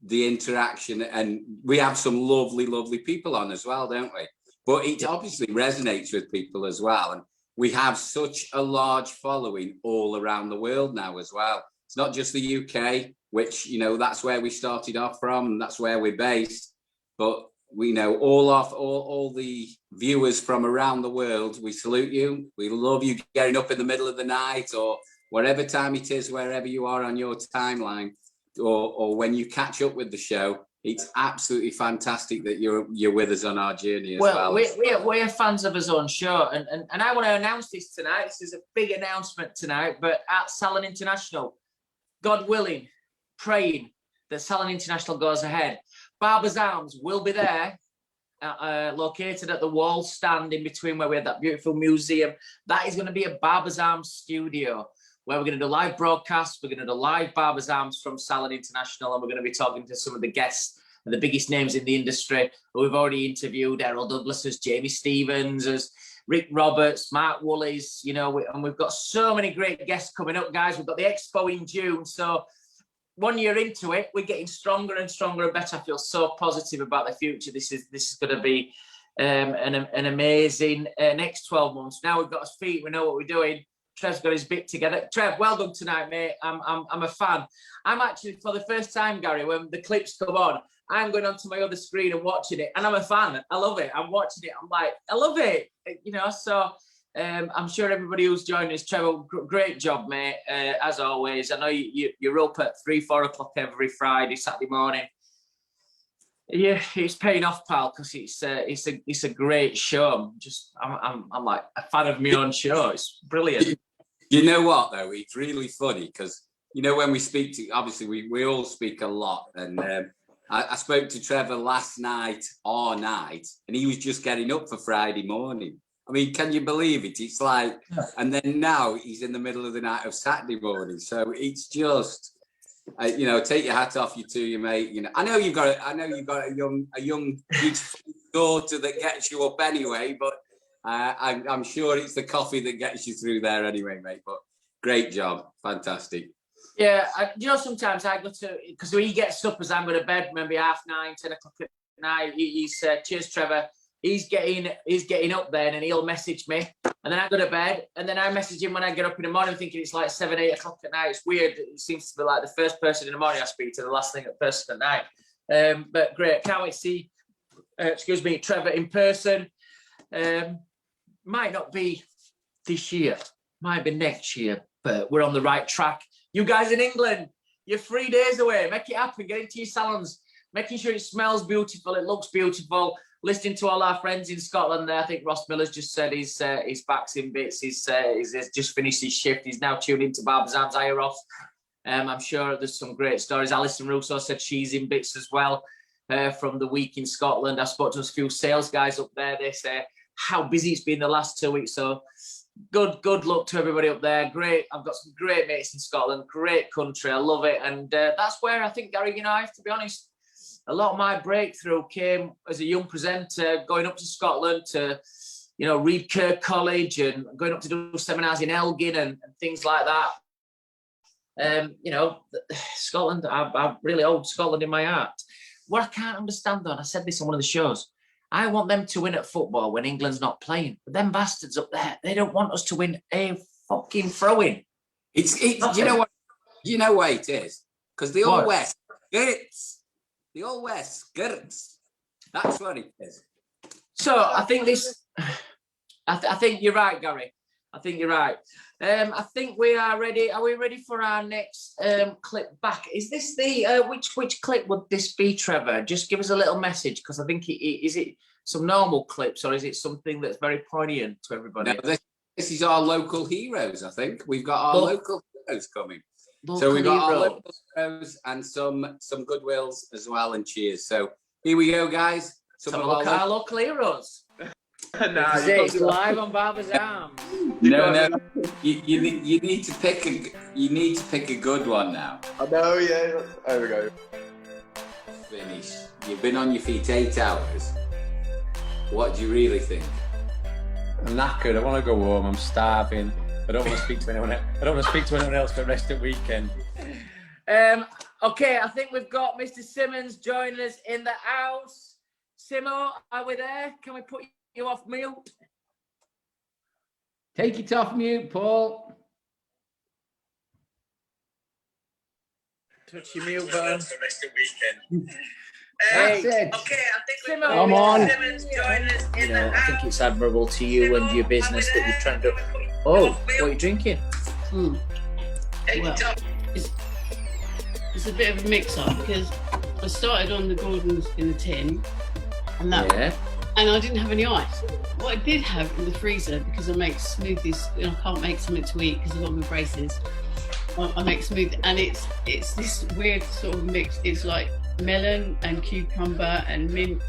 the interaction, and we have some lovely, lovely people on as well, don't we? But it obviously resonates with people as well. And we have such a large following all around the world now as well. It's not just the UK, which, that's where we started off from, and that's where we're based. But we know all the viewers from around the world. We salute you. We love you getting up in the middle of the night or whatever time it is, wherever you are on your timeline, or when you catch up with the show. It's absolutely fantastic that you're with us on our journey as well. We're fans of his own show, and I want to announce this tonight. This is a big announcement tonight, but at Salon International, God willing, praying that Salon International goes ahead. Barbers Arms will be there, located at the Wahl stand in between where we had that beautiful museum. That is going to be a Barbers Arms studio where we're going to do live broadcasts. We're going to do live Barbers Arms from Salon International, and we're going to be talking to some of the guests and the biggest names in the industry who we've already interviewed. Errol Douglas, as Jamie Stevens, as Rick Roberts, Mark Woolies, and we've got so many great guests coming up, guys. We've got the Expo in June, so 1 year into it, we're getting stronger and stronger and better. I feel so positive about the future. This is going to be an amazing next 12 months. Now we've got our feet, we know what we're doing. Trev's got his bit together. Trev, well done tonight, mate. I'm a fan. I'm actually, for the first time, Gary, when the clips come on, I'm going onto my other screen and watching it, and I'm a fan. I love it. I'm watching it. I'm like, I love it. So I'm sure everybody who's joining us, Trevor, great job, mate. As always, I know you're up at 3-4 o'clock every Friday, Saturday morning. Yeah, it's paying off, pal, because it's a great show. I'm like a fan of my own show. It's brilliant. You know what though? It's really funny because when we speak to, obviously we all speak a lot, and I spoke to Trevor last night, and he was just getting up for Friday morning. I mean, can you believe it? It's like, and then now he's in the middle of the night of Saturday morning. So it's just, take your hat off you mate. I know you've got a young beautiful daughter that gets you up anyway, but I'm sure it's the coffee that gets you through there anyway, mate. But great job, fantastic. Yeah, sometimes I go to, because he gets up as I'm going to bed, maybe 9:30, 10 o'clock at night. He's cheers, Trevor. He's getting up then, and he'll message me, and then I go to bed, and then I message him when I get up in the morning, thinking it's like 7, 8 o'clock at night. It's weird. It seems to be like the first person in the morning I speak to, the last person at night. But great, can't wait to see, Trevor in person. Might not be this year, might be next year, but we're on the right track. You guys in England, you're 3 days away. Make it happen. Get into your salons, making sure it smells beautiful, it looks beautiful. Listening to all our friends in Scotland there, I think Ross Miller's just said his back's in bits. He's just finished his shift. He's now tuned into Barbers Arms. Hiya, Ross. I'm sure there's some great stories. Alison Russo said she's in bits as well from the week in Scotland. I spoke to a few sales guys up there. They say how busy it's been the last 2 weeks. So good luck to everybody up there. Great. I've got some great mates in Scotland. Great country. I love it. And that's where I think, Gary, I have to be honest, a lot of my breakthrough came as a young presenter, going up to Scotland to, Reed Kirk College and going up to do seminars in Elgin and things like that. Scotland, I'm really old Scotland in my heart. What I can't understand, though, and I said this on one of the shows, I want them to win at football when England's not playing. But them bastards up there, they don't want us to win a fucking throw-in. You know why it is? Because they all wear skirts. They all wear skirts. That's what it is. So I think I think you're right, Gary. I think you're right. I think we are ready. Are we ready for our next clip back? Is this the which clip would this be, Trevor? Just give us a little message, because I think is it some normal clips, or is it something that's very poignant to everybody? No, this is our local heroes. I think we've got our local heroes coming. So we got our heroes. local heroes and some goodwills as well, and cheers. So here we go, guys. Some of our local heroes. Nah, It's live on Barber's Arms. No, you need to pick a good one now. I know, yeah. There we go. Finish. You've been on your feet 8 hours. What do you really think? I'm knackered. I want to go home. I'm starving. I don't want to speak to anyone. I don't want to speak to anyone else for the rest of the weekend. Okay, I think we've got Mr. Simmons joining us in the house. Simo, are we there? Can we put you off mute? Take it off mute, Paul. Touch your mute button. For the rest of the weekend. That's it. Okay, I think Simo, Come on. Simmons joining us in You the know, I house. think it's admirable to you and your business that you're trying to. Oh, what are you drinking? Well, it's a bit of a mix-up because I started on the Gordon's in the tin, and and I didn't have any ice. What I did have in the freezer, because I make smoothies, you know, I can't make something to eat because I've got my braces. I make smoothie, and it's this weird sort of mix. It's like melon and cucumber and mint.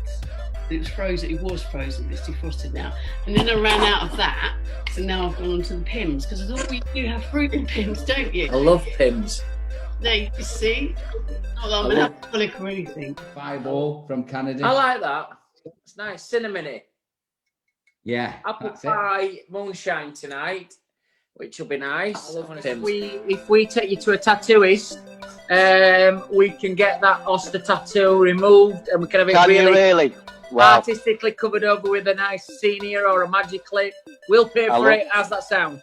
It was frozen. It was frozen. It's defrosted now. And then I ran out of that, so now I've gone on to the Pims because I thought you do have fruit in Pims, don't you? I love Pims. There you see. Not that I'm an alcoholic or anything. Fireball from Canada. I like that. It's nice. Cinnamony. Yeah. Apple that's it. pie moonshine tonight, which will be nice. Pims. If we take you to a tattooist, we can get that Oster tattoo removed, and we can have it really Wow. artistically covered over with a nice senior or a magic clip. We'll pay for it. How's that sound?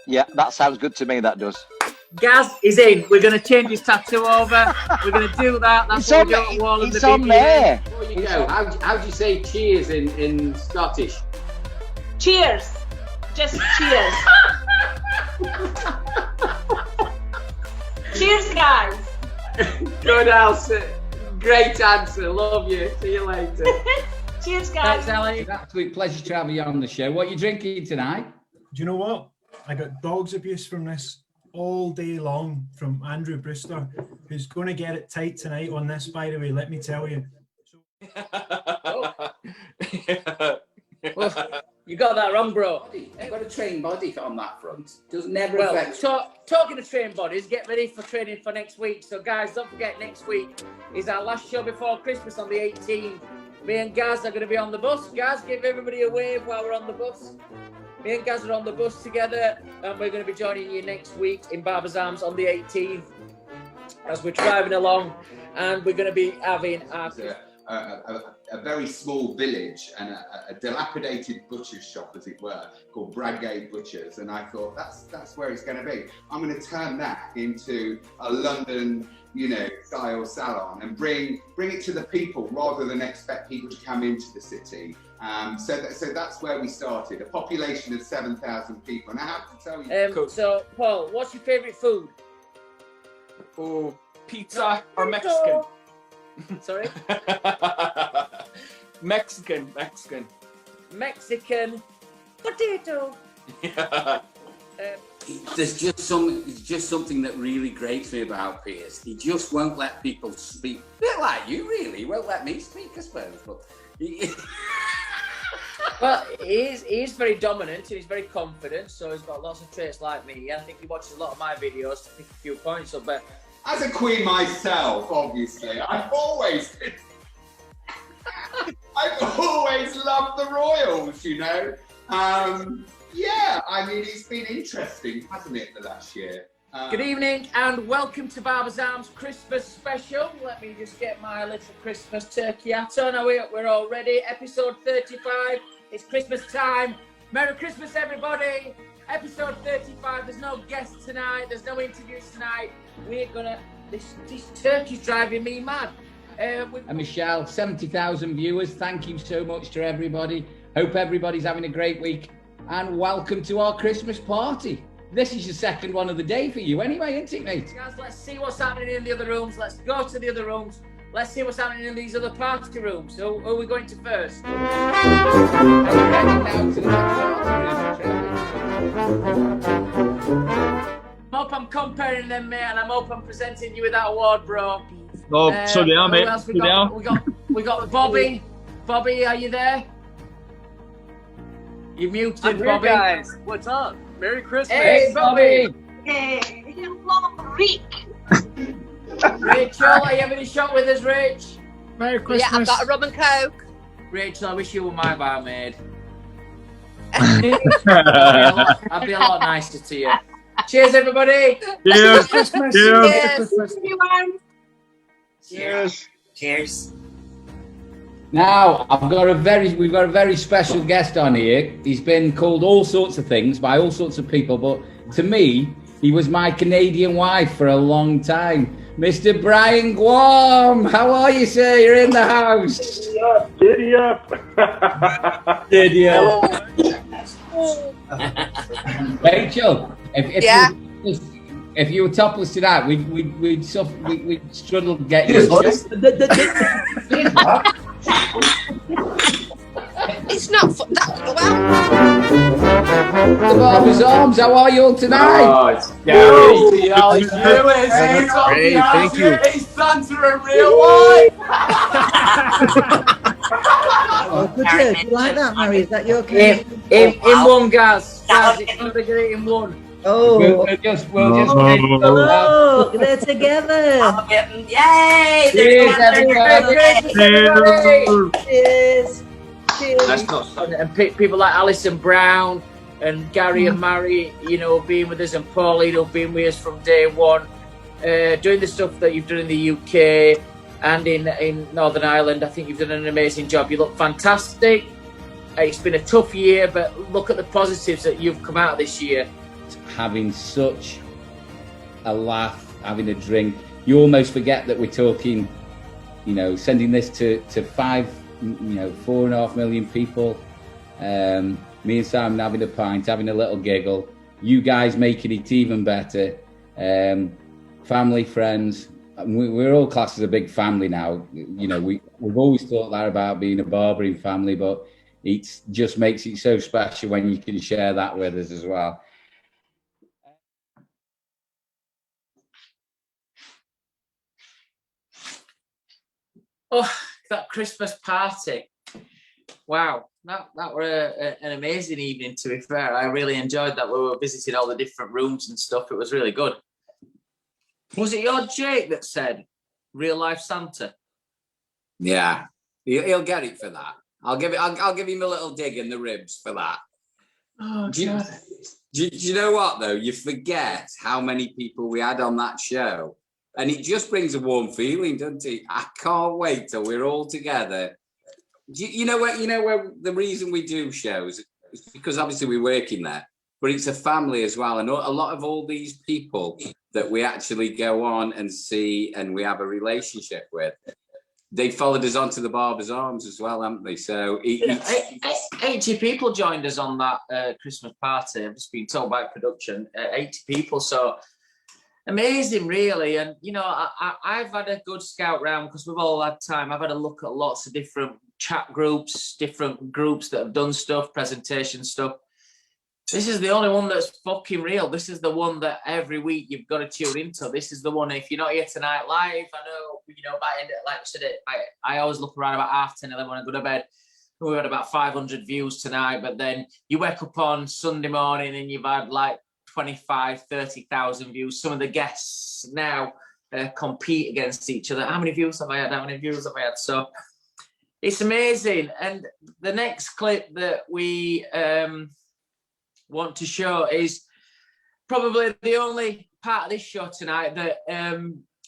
Yeah, that sounds good to me. That does. Gaz is in. We're going to change his tattoo over. We're going to do that. That's what we do at Wahl and the It's on BBA. there. Before you go, how do you say cheers in Scottish? Cheers. Just cheers. Cheers, guys. Good answer. Great answer. Love you. See you later. Cheers, guys. Thanks, Ali. It's an absolute pleasure to have you on the show. What are you drinking tonight? Do you know what? I got dog's abuse from this all day long from Andrew Brewster, who's going to get it tight tonight on this, by the way, let me tell you. Well, you got that wrong, bro. I've got a trained body on that front. Does never Well, affect. talking of trained bodies, get ready for training for next week. So, guys, don't forget, next week is our last show before Christmas on the 18th. Me and Gaz are going to be on the bus. Gaz, give everybody a wave while we're on the bus. Me and Gaz are on the bus together, and we're going to be joining you next week in Barber's Arms on the 18th as we're driving along, and we're going to be having our... A very small village and a dilapidated butcher's shop, as it were, called Bradgate Butchers, and I thought that's where it's going to be. I'm going to turn that into a London, style salon and bring it to the people rather than expect people to come into the city. So that's where we started. A population of 7,000 people, and I have to tell you. So, Paul, what's your favourite food? Oh, pizza or Mexican? Sorry? Mexican. Potato. Yeah. There's just something that really grates me about Piers. He just won't let people speak. A bit like you, really. He won't let me speak, I suppose. But Well, he's very dominant and he's very confident, so he's got lots of traits like me. I think he watches a lot of my videos to pick a few points up. But As a queen myself, obviously, I've always loved the royals, Yeah, I mean, it's been interesting, hasn't it, the last year? good evening and welcome to Barber's Arms Christmas special. Let me just get my little Christmas turkey hat on. We're all ready. Episode 35. It's Christmas time. Merry Christmas, everybody. Episode 35. There's no guests tonight. There's no interviews tonight. We're gonna. This turkey's driving me mad. And Michelle, 70,000 viewers. Thank you so much to everybody. Hope everybody's having a great week. And welcome to our Christmas party. This is your second one of the day for you anyway, isn't it, mate? Guys, let's see what's happening in the other rooms. Let's go to the other rooms. Let's see what's happening in these other party rooms. Who are we going to first? Are you ready now to the next party room, hope I'm comparing them, mate, and I hope I'm presenting you with that award, bro. Oh, so they are, mate. Who else we So they got? are. We got Bobby. Bobby, are you there? You muted, I'm here, Bobby. guys. What's up? Merry Christmas. Hey, Bobby. Hey, hello, Rick. Rachel, are you having a shot with us, Rach? Merry Yeah, I've got a rum and coke. Rachel, I wish you were my barmaid. I'd be a lot nicer to you. Cheers, everybody. Cheers. Christmas. Cheers. Everyone. Cheers. Cheers. Now we've got a very special guest on here. He's been called all sorts of things by all sorts of people, but to me, he was my Canadian wife for a long time. Mr. Brian Guam, how are you, sir? You're in the house. Giddy up. Giddy up. Rachel, if you were topless tonight, we'd struggle to get you. It's not well. The Barber's Arms, how are you all tonight? Oh, it's Gary. Hey, thank you. His sons are in real life. Oh, good job. You like that, Mary? Is that your case? In one, guys. It's not a great in one. Oh. We'll just Look, they're together. Yay! Cheers, everybody. Cheers. Cheers. And people like Alison Brown and Gary and Mary, you know, being with us, and Pauline, who've been with us from day one, doing the stuff that you've done in the UK and in Northern Ireland. I think you've done an amazing job. You look fantastic. It's been a tough year, but look at the positives that you've come out of this year. Having such a laugh, having a drink. You almost forget that we're talking, you know, sending this to 4.5 million people. Me and Simon having a pint, having a little giggle. You guys making it even better. Family, friends. We're all classed as a big family now. You know, we've always thought that about being a barbering family, but it just makes it so special when you can share that with us as well. Oh, that Christmas party. Wow, that were an amazing evening, to be fair. I really enjoyed that. We were visiting all the different rooms and stuff. It was really good. Was it your Jake that said real life Santa? Yeah, he'll get it for that. I'll give him a little dig in the ribs for that. Oh, do you know what, though? You forget how many people we had on that show. And it just brings a warm feeling, doesn't it? I can't wait till we're all together. You know where the reason we do shows is because obviously we're working there, but it's a family as well. And a lot of all these people that we actually go on and see and we have a relationship with, they followed us onto the Barber's Arms as well, haven't they? So 80 people joined us on that Christmas party. I've just been told by production, 80 people. So amazing, really. And, you know, I've had a good scout round because we've all had time. I've had a look at lots of different chat groups, different groups that have done stuff, presentation stuff. This is the only one that's fucking real. This is the one that every week you've got to tune into. This is the one, if you're not here tonight live, I know, you know, like I said, I always look around about 10:30, 11 when I go to bed. We've had about 500 views tonight, but then you wake up on Sunday morning and you've had like 25, 30,000 views. Some of the guests now compete against each other. How many views have I had? How many views have I had? So it's amazing. And the next clip that we want to show is probably the only part of this show tonight that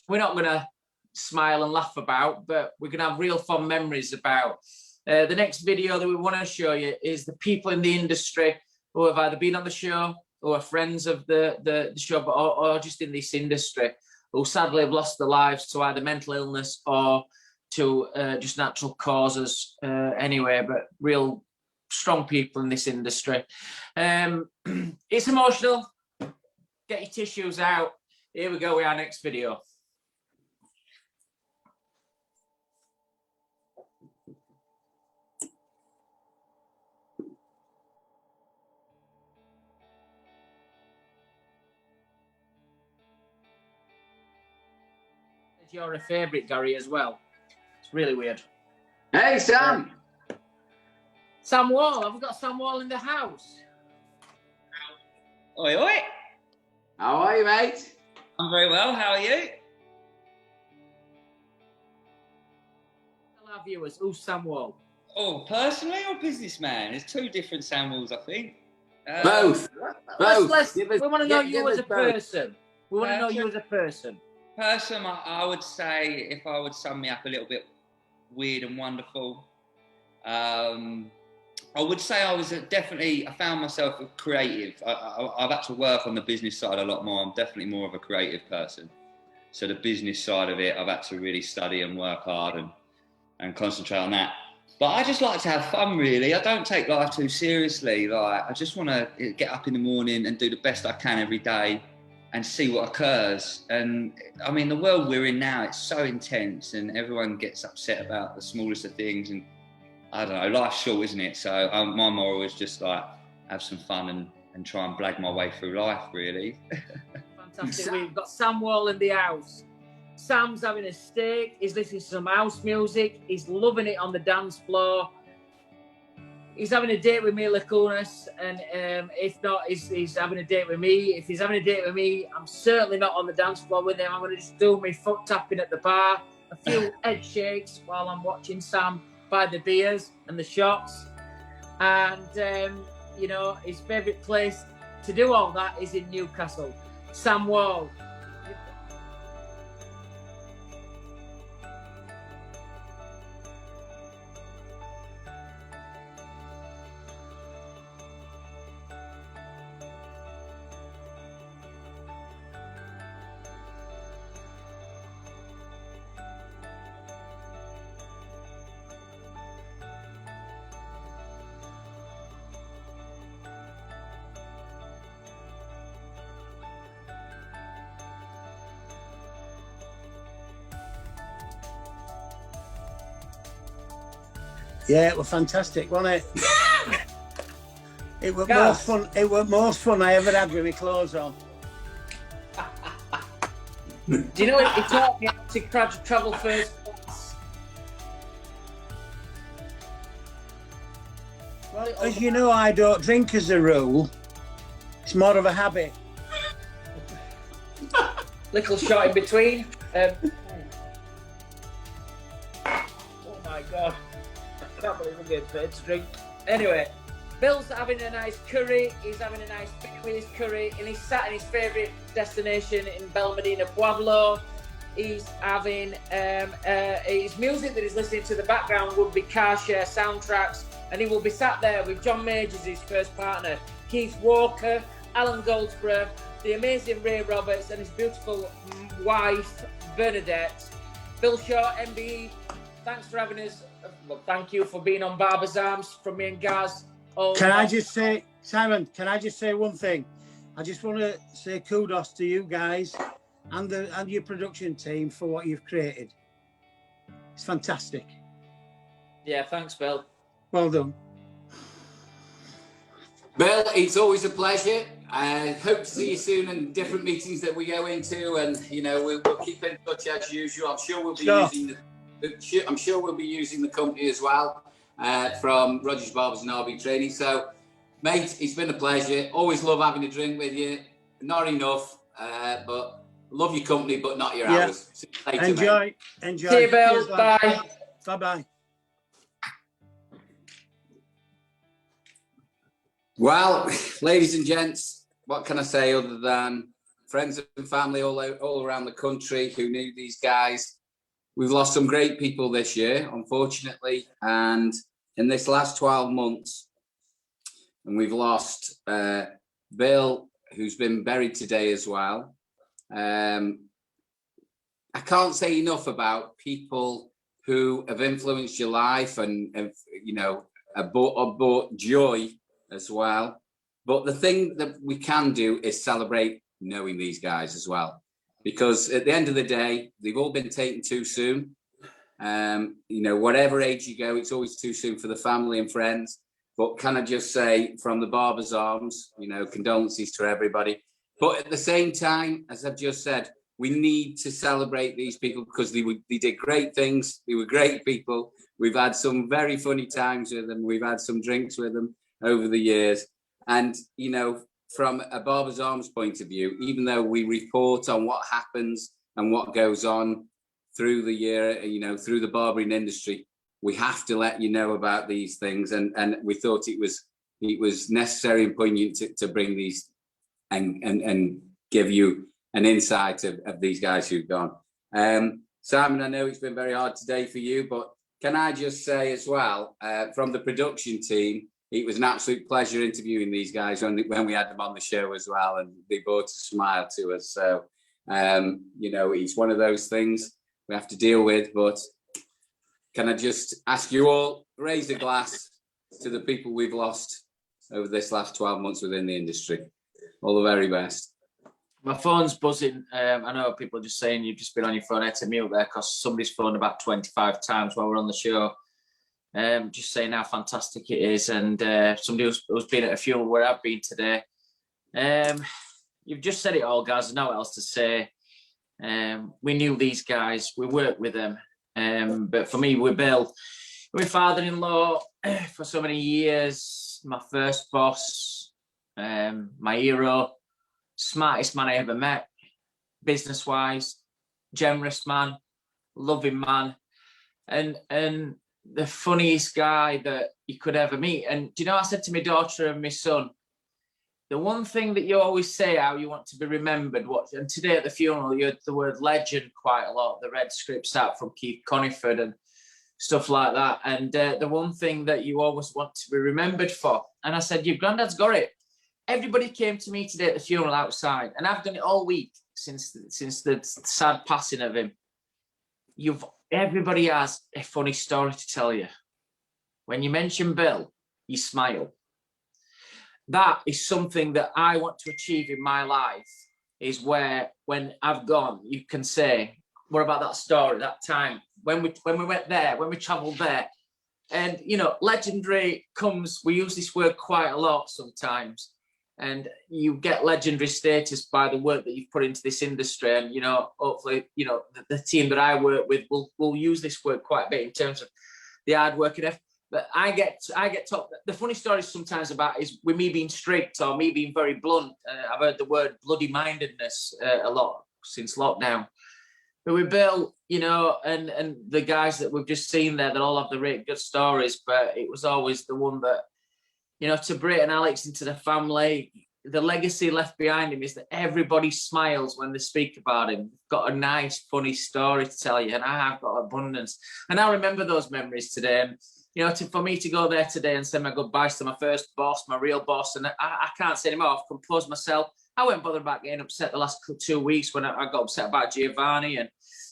we're not going to smile and laugh about, but we're going to have real fond memories about. The next video that we want to show you is the people in the industry who have either been on the show or are friends of the show, or just in this industry, who sadly have lost their lives to either mental illness or to just natural causes anyway, but real strong people in this industry. It's emotional. Get your tissues out. Here we go with our next video. You're a favourite, Gary, as well. It's really weird. Hey, Sam. Sam Wahl. Have we got Sam Wahl in the house? Oi, oi. How are you, mate? I'm very well. How are you? Tell our viewers, who's Sam Wahl? Oh, personally or businessman? There's two different Samuels, I think. Both. Both. We want to know you give as us a both. person. We want to know you as a person. Person, I would say, if I would sum me up a little bit weird and wonderful, I would say I found myself a creative. I've had to work on the business side a lot more. I'm definitely more of a creative person. So the business side of it, I've had to really study and work hard and concentrate on that. But I just like to have fun, really. I don't take life too seriously. Like, I just want to get up in the morning and do the best I can every day and see what occurs. And I mean, the world we're in now, it's so intense and everyone gets upset about the smallest of things. And I don't know, life's short, isn't it? So my moral is just like, have some fun and try and blag my way through life, really. Fantastic. We've got Sam Wahl in the house. Sam's having a steak. He's listening to some house music. He's loving it on the dance floor. He's having a date with Mila Kunis, and if not, he's having a date with me. If he's having a date with me, I'm certainly not on the dance floor with him. I'm going to just do my foot tapping at the bar, a few head shakes while I'm watching Sam buy the beers and the shots. And, you know, his favourite place to do all that is in Newcastle. Sam Wahl. Yeah, it was fantastic, wasn't it? It was most fun. It was most fun I ever had with my clothes on. Do you know he taught me how to travel first class? Well, as you know, I don't drink as a rule. It's more of a habit. Little shot in between. Oh my God. I can't believe I'm getting paid to drink. Anyway, Bill's having a nice curry. He's having a nice beer with his curry, and he's sat in his favourite destination in Belmedina Pueblo. He's having his music that he's listening to. The background would be car share soundtracks, and he will be sat there with John Majors, his first partner, Keith Walker, Alan Goldsborough, the amazing Ray Roberts, and his beautiful wife Bernadette. Bill Shaw, MBE. Thanks for having us. Well, thank you for being on Barber's Arms from me and Gaz. Can I just say, Simon, can I just say one thing? I just want to say kudos to you guys and your production team for what you've created. It's fantastic. Yeah, thanks, Bill. Well done. Bill, it's always a pleasure. I hope to see you soon in different meetings that we go into, and you know we'll keep in touch as usual. I'm sure we'll be using the company as well from Rogers Barbers and RB Training. So, mate, it's been a pleasure. Always love having a drink with you. Not enough, but love your company, but not your hours. See you later, enjoy. See you, Bill. Bye. Bye. Well, ladies and gents, what can I say other than friends and family all around the country who knew these guys. We've lost some great people this year, unfortunately, and in this last 12 months, and we've lost Bill, who's been buried today as well. I can't say enough about people who have influenced your life and you know, have brought joy as well. But the thing that we can do is celebrate knowing these guys as well. Because at the end of the day, they've all been taken too soon. You know, whatever age you go, it's always too soon for the family and friends. But can I just say, from the Barber's Arms, you know, condolences to everybody. But at the same time, as I've just said, we need to celebrate these people because they did great things. They were great people. We've had some very funny times with them. We've had some drinks with them over the years. And, you know, from a Barber's Arms point of view, even though we report on what happens and what goes on through the year, you know, through the barbering industry, we have to let you know about these things. And we thought it was necessary and poignant to bring these and give you an insight of these guys who've gone. Simon, I know it's been very hard today for you, but can I just say as well, from the production team, it was an absolute pleasure interviewing these guys when we had them on the show as well, and they brought a smile to us. So, you know, it's one of those things we have to deal with, but can I just ask you all, raise a glass to the people we've lost over this last 12 months within the industry. All the very best. My phone's buzzing. I know people are just saying you've just been on your phone. I had to mute there because somebody's phoned about 25 times while we're on the show. Just saying how fantastic it is. And somebody who's been at a funeral where I've been today. You've just said it all, guys. There's no what else to say. We knew these guys. We worked with them. But for me, with Bill, my father-in-law for so many years, my first boss, my hero, smartest man I ever met, business-wise, generous man, loving man, and the funniest guy that you could ever meet. And do you know, I said to my daughter and my son, the one thing that you always say how you want to be remembered, and today at the funeral you had the word legend quite a lot, the red scripts out from Keith Coniford and stuff like that, and the one thing that you always want to be remembered for. And I said, your granddad's got it. Everybody came to me today at the funeral outside, and I've done it all week since the sad passing of him. Everybody has a funny story to tell you. When you mention Bill, you smile. That is something that I want to achieve in my life, is where when I've gone, you can say, what about that story, that time, when we went there, when we travelled there. And, you know, legendary comes, we use this word quite a lot sometimes, and you get legendary status by the work that you've put into this industry. And, you know, hopefully, you know, the team that I work with will use this word quite a bit in terms of the hard work and effort. But I get told, the funny stories sometimes about is with me being strict or me being very blunt. I've heard the word bloody mindedness a lot since lockdown. But with Bill, you know, and the guys that we've just seen there, that all have the really good stories, but it was always the one that, you know, to Britt and Alex and to the family, the legacy left behind him is that everybody smiles when they speak about him. Got a nice, funny story to tell you, and I have got abundance. And I remember those memories today. And, you know, for me to go there today and say my goodbyes to my first boss, my real boss, and I can't say anymore. I've composed myself. I wasn't bothered about getting upset the last 2 weeks when I got upset about Giovanni and,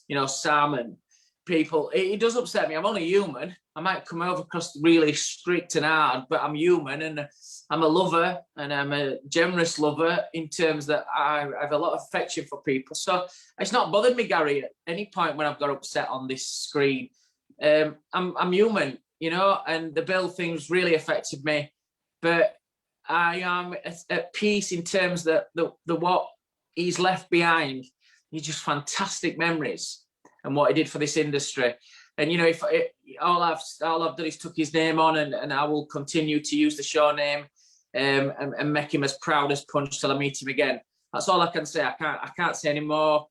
you know, Sam and people. It does upset me. I'm only human. I might come over across really strict and hard, but I'm human, and I'm a lover, and I'm a generous lover in terms that I have a lot of affection for people. So it's not bothered me, Gary, at any point when I've got upset on this screen. I'm human, you know, and the Bill thing's really affected me, but I am at peace in terms that the what he's left behind is just fantastic memories and what he did for this industry. And, you know, all I've done is took his name on, and I will continue to use the show name and make him as proud as punch till I meet him again. That's all I can say. I can't say any more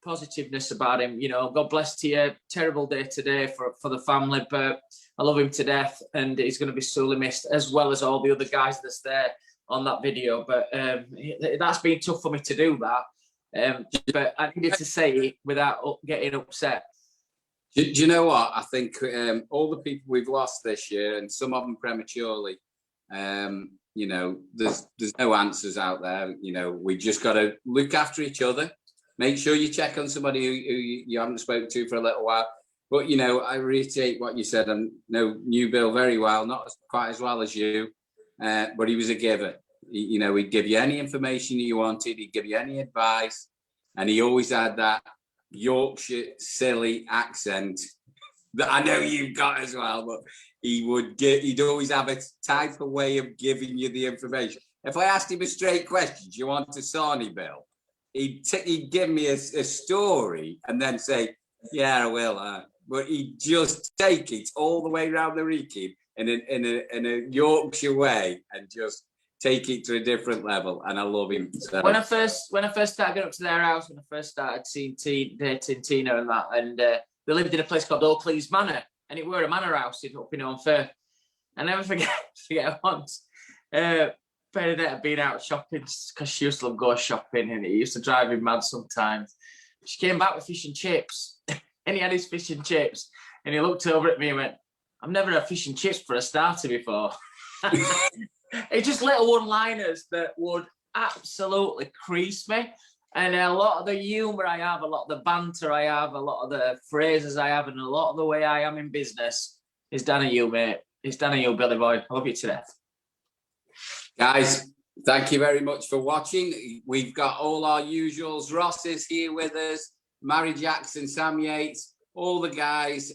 positiveness about him. You know, God bless to you. Terrible day today for the family, but I love him to death, and he's going to be sorely missed, as well as all the other guys that's there on that video. But that's been tough for me to do that. But I needed to say it without getting upset. Do you know what? I think all the people we've lost this year, and some of them prematurely, you know, there's no answers out there. You know, we just got to look after each other. Make sure you check on somebody who you haven't spoken to for a little while. But, you know, I reiterate what you said. I know knew Bill very well, not quite as well as you, but he was a giver. You know, he'd give you any information you wanted. He'd give you any advice. And he always had that Yorkshire silly accent that I know you've got as well, but he'd always have a type of way of giving you the information. If I asked him a straight question, do you want a Sawney Bill? he'd give me a story and then say, yeah, I will. But he'd just take it all the way around the Wrekin in a Yorkshire way and just take it to a different level. And I love him. So. When I first started going up to their house, when I first started dating Tina and that, and they lived in a place called Oakley's Manor, and it were a manor house up in Unfair. I never forget once. Bernadette had been out shopping because she used to love go shopping, and it used to drive him mad sometimes. She came back with fish and chips, and he had his fish and chips, and he looked over at me and went, "I've never had fish and chips for a starter before." It's just little one-liners that would absolutely crease me, and a lot of the humour I have, a lot of the banter I have, a lot of the phrases I have, and a lot of the way I am in business is down to you, mate. It's down to you, Billy boy. I love you to death. Guys, thank you very much for watching. We've got all our usuals. Ross is here with us, Mary Jackson, Sam Yates, all the guys,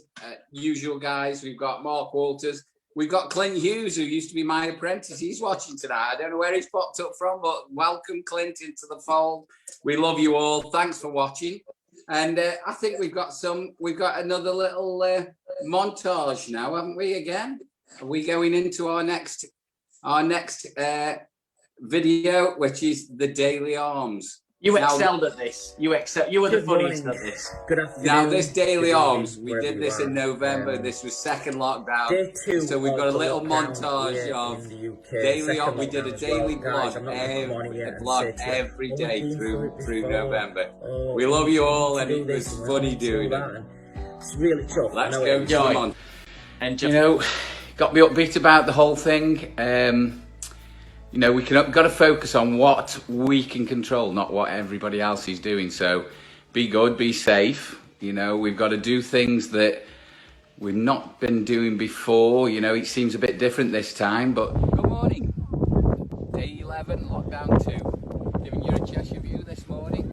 usual guys. We've got Mark Walters. We've got Clint Hughes, who used to be my apprentice. He's watching tonight. I don't know where he's popped up from, but welcome, Clint, into the fold. We love you all. Thanks for watching. And I think we've got another little montage now, haven't we, again? Are we going into our next video, which is the Daily Arms? You excelled at this. You were the funniest at this. Good afternoon. Now, this Daily Arms, we did this in November. This was second lockdown. So we've got a little montage of Daily Arms. We did a daily blog every day through November. We love you all, and it was funny doing it. It's really tough. Let's go, come on. And you know, got me upbeat about the whole thing. You know, got to focus on what we can control, not what everybody else is doing. So be good, be safe. You know, we've got to do things that we've not been doing before. You know, it seems a bit different this time, but good morning. Day 11, lockdown 2. Giving you a Cheshire view this morning.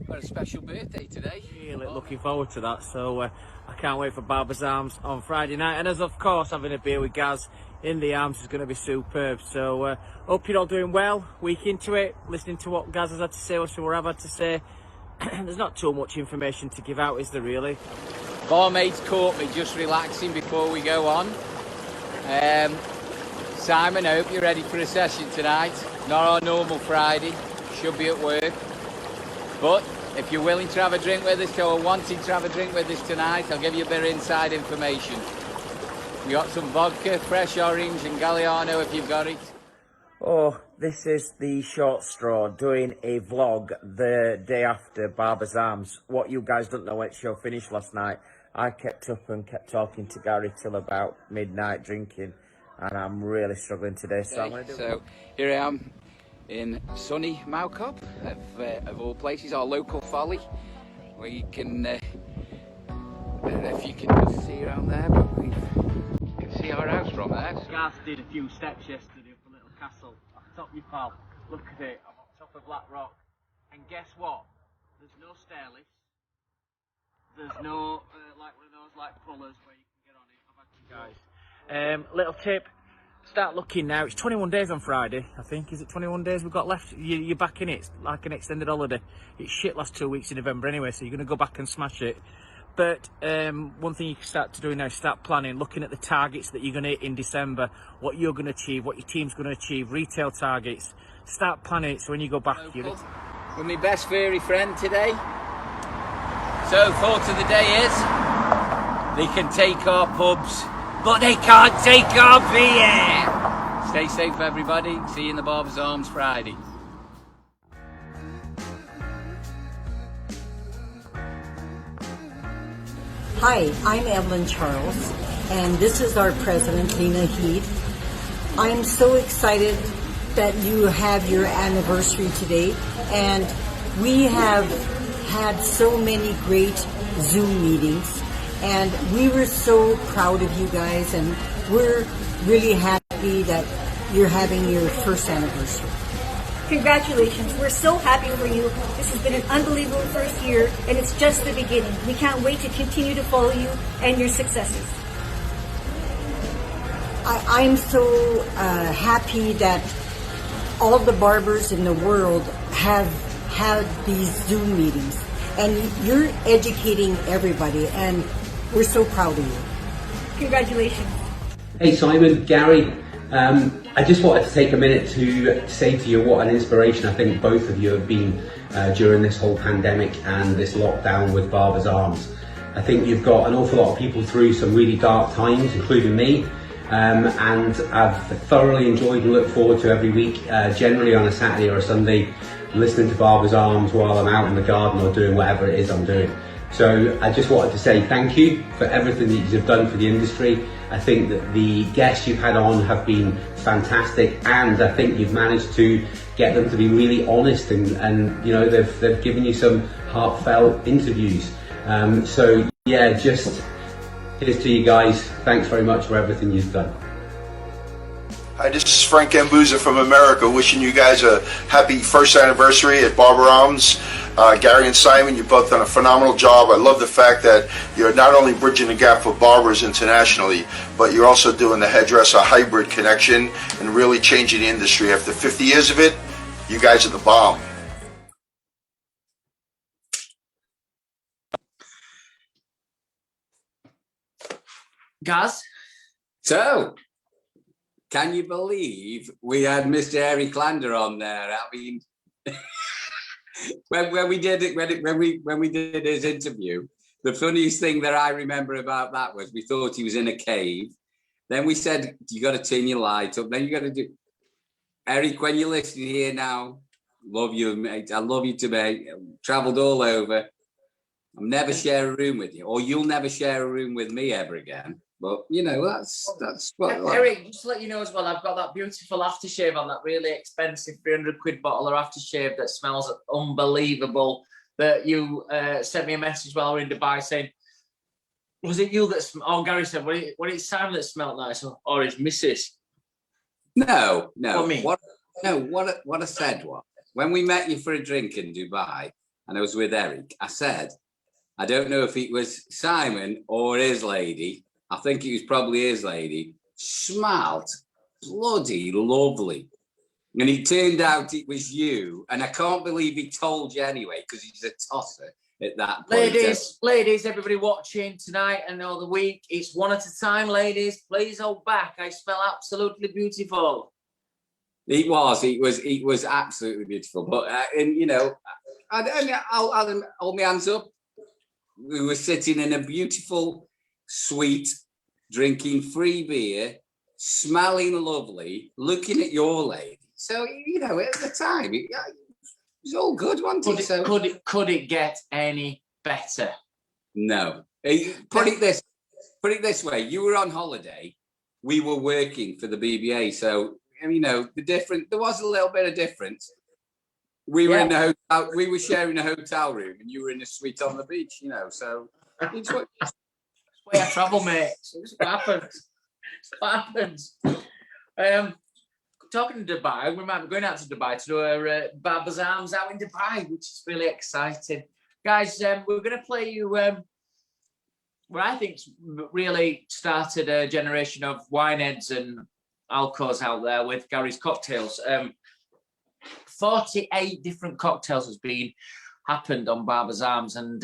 Got a special birthday today. Really looking forward to that. So I can't wait for Barbers Arms on Friday night. And as of course, having a beer with Gaz in the arms is going to be superb. So hope you're all doing well. Week into it, listening to what Gaz has had to say, what I've had to say. There's not too much information to give out, is there really? Barmaids caught me just relaxing before we go on. Simon, I hope you're ready for a session tonight. Not our normal Friday, should be at work. But if you're willing to have a drink with us, or wanting to have a drink with us tonight, I'll give you a bit of inside information. We got some vodka, fresh orange and Galliano if you've got it. Oh, this is the short straw, doing a vlog the day after Barbers Arms. What you guys don't know, when the show finished last night, I kept up and kept talking to Gary till about midnight drinking, and I'm really struggling today. So here I am in sunny Maucop, of all places, our local folly, where you can, I don't know if you can just see around there, but you can see our house from there. Gaz did a few steps yesterday up a little castle. Up top, you pal, look at it, I'm on top of Black Rock. And guess what? There's no stair lifts. There's no, like one of those like pullers where you can get on it. I've had you guys. Little tip. Start looking now. It's 21 days on Friday, I think. Is it 21 days we've got left? You're back in it. It's like an extended holiday. It's shit last 2 weeks in November anyway, so you're going to go back and smash it. But one thing you can start to do now is start planning, looking at the targets that you're going to hit in December, what you're going to achieve, what your team's going to achieve, retail targets. Start planning it so when you go back, you're... With my best furry friend today. So, thought of the day is, they can take our pubs, but they can't take our beer. Stay safe, everybody. See you in the Barbers Arms Friday. Hi, I'm Evelyn Charles, and this is our president, Lena Heath. I'm so excited that you have your anniversary today, and we have had so many great Zoom meetings, and we were so proud of you guys, and we're really happy that you're having your first anniversary. Congratulations. We're so happy for you. This has been an unbelievable first year, and it's just the beginning. We can't wait to continue to follow you and your successes. I'm so happy that all the barbers in the world have have these Zoom meetings, and you're educating everybody, and we're so proud of you. Congratulations. Hey Simon, Gary, I just wanted to take a minute to say to you what an inspiration I think both of you have been during this whole pandemic and this lockdown with Barbers Arms. I think you've got an awful lot of people through some really dark times, including me, and I've thoroughly enjoyed and look forward to every week, generally on a Saturday or a Sunday, listening to Barbers Arms while I'm out in the garden or doing whatever it is I'm doing. So I just wanted to say thank you for everything that you've done for the industry. I think that the guests you've had on have been fantastic, and I think you've managed to get them to be really honest, and you know, they've given you some heartfelt interviews. So yeah, just here's to you guys. Thanks very much for everything you've done. Hi, this is Frank Gambuza from America, wishing you guys a happy first anniversary at Barber Arms. Gary and Simon, you've both done a phenomenal job. I love the fact that you're not only bridging the gap for barbers internationally, but you're also doing the hairdresser hybrid connection and really changing the industry. After 50 years of it, you guys are the bomb. Gaz? So, can you believe we had Mr. Eric Lander on there? I mean, when we did his interview, the funniest thing that I remember about that was we thought he was in a cave. Then we said, you got to turn your light up. Then you got to do. Eric, when you're listening here now, love you, mate. I love you to mate. Travelled all over. I'll never share a room with you, or you'll never share a room with me ever again. But you know, that's what. Eric, just to let you know as well, I've got that beautiful aftershave on, that really expensive 300 quid bottle of aftershave that smells unbelievable. That you sent me a message while we were in Dubai saying, was it you that? Oh, Gary said, "What it's Simon that smelled nice, or his missus?" No. What I said was, when we met you for a drink in Dubai, and I was with Eric, I said, I don't know if it was Simon or his lady. I think it was probably his lady. Smelled bloody lovely. And it turned out it was you. And I can't believe he told you anyway, because he's a tosser at that point. Ladies, everybody watching tonight and all the week, it's one at a time, ladies. Please hold back. I smell absolutely beautiful. It was absolutely beautiful. But, and you know, I'll hold my hands up. We were sitting in a beautiful suite, drinking free beer, smelling lovely, looking at your lady. So, you know, at the time, it was all good, wasn't it? Could it get any better? No. Put it this way. You were on holiday. We were working for the BBA. So, you know, there was a little bit of difference. We were in the hotel. We were sharing a hotel room, and you were in a suite on the beach. You know, so it's what. That's the way I travel, mate. It's what happens. It's what happens. Talking to Dubai, we might be going out to Dubai to do a Barbers Arms out in Dubai, which is really exciting, guys. We're going to play you where I think really started a generation of wineheads and alcos out there with Gary's cocktails. 48 different cocktails has happened on Barbers Arms, and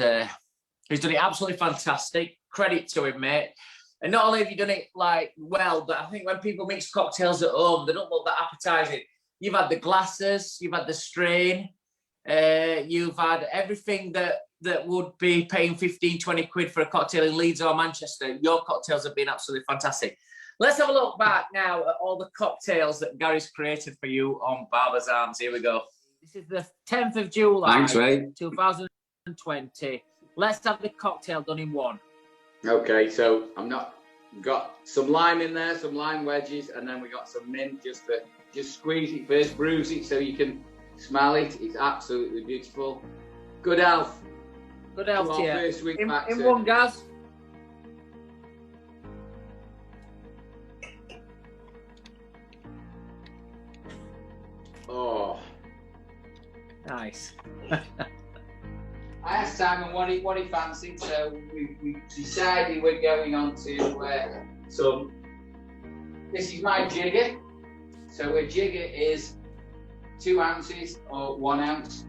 he's done it absolutely fantastic. Credit to him, mate. And not only have you done it like well, but I think when people mix cocktails at home, they don't look that appetizing. You've had the glasses, you've had the strain, you've had everything that would be paying 15, 20 quid for a cocktail in Leeds or Manchester. Your cocktails have been absolutely fantastic. Let's have a look back now at all the cocktails that Gary's created for you on Barbers Arms. Here we go. This is the 10th of July, 2020. Let's have the cocktail done in one. Okay, so got some lime in there, some lime wedges, and then we got some mint just squeeze it first, bruise it so you can smell it. It's absolutely beautiful. Good health. Good health, yeah. First week In back one, Gaz. Oh, nice. I asked Simon what he fancied, so we decided we're going on to some. This is my jigger. So a jigger is 2 ounces or 1 ounce.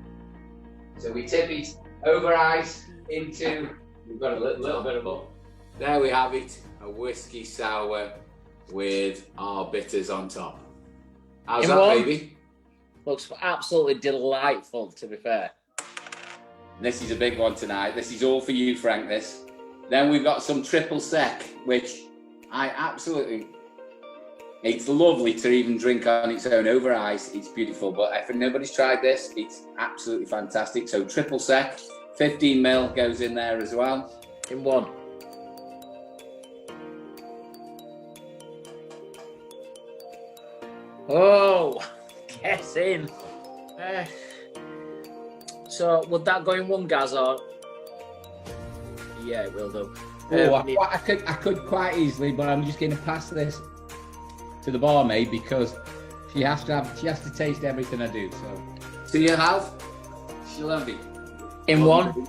So we tip it over ice into, we've got a little bit of up. There we have it, a whiskey sour with our bitters on top. How's In that, one? baby? Looks absolutely delightful, to be fair. This is a big one tonight. This is all for you, Frank, this. Then we've got some triple sec, which I absolutely, it's lovely to even drink on its own over ice. It's beautiful, but if nobody's tried this, it's absolutely fantastic. So triple sec, 15 ml goes in there as well. In one. Oh, guess in. So would that go in one, Gaz, or? Yeah, it will do. I could quite easily, but I'm just going to pass this to the barmaid because she has to taste everything I do. So you have? She'll have it. In one.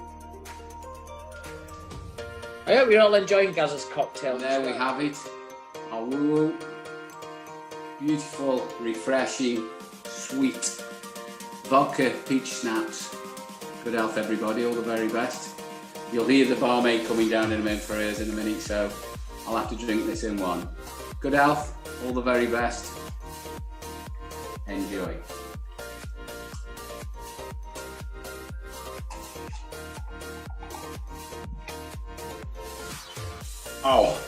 I hope you're all enjoying Gaz's cocktail. There we have it. Oh, beautiful, refreshing, sweet vodka peach schnapps. Good health, everybody. All the very best. You'll hear the barmaid coming down in a minute for hers in a minute, so I'll have to drink this in one. Good health. All the very best. Enjoy. Oh,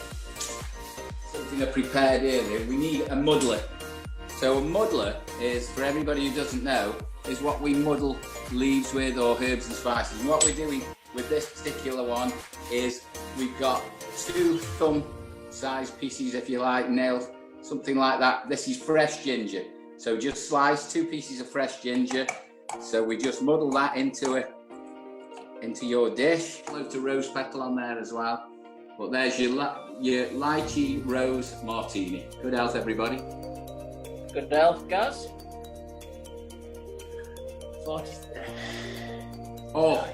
something I prepared earlier. We need a muddler. So a muddler is, for everybody who doesn't know, is what we muddle leaves with or herbs and spices. And what we're doing with this particular one is we've got 2 thumb-sized pieces, if you like, nails, something like that. This is fresh ginger. So just slice 2 pieces of fresh ginger. So we just muddle that into your dish. Loads of rose petal on there as well. But there's your lychee rose martini. Good health, everybody. Good health, Gaz. Oh,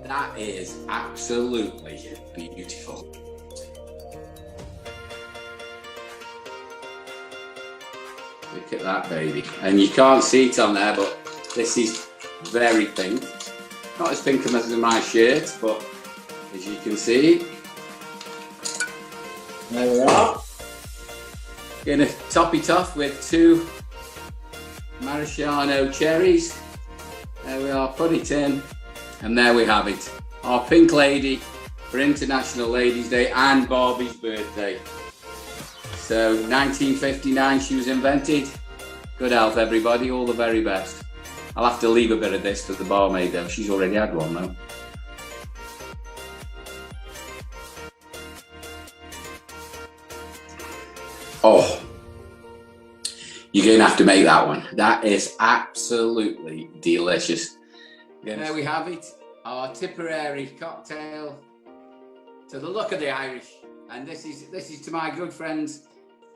that is absolutely beautiful. Look at that, baby. And you can't see it on there, but this is very pink. Not as pink as my shirt, but as you can see, there we are. Gonna top it off with 2 maraschino cherries. There we are, put it in, and there we have it. Our pink lady for International Ladies' Day and Barbie's birthday. So 1959 she was invented. Good health, everybody, all the very best. I'll have to leave a bit of this for the barmaid though. She's already had one though. Oh, you're going to have to make that one. That is absolutely delicious. There we have it, our Tipperary cocktail to the look of the Irish. And this is to my good friends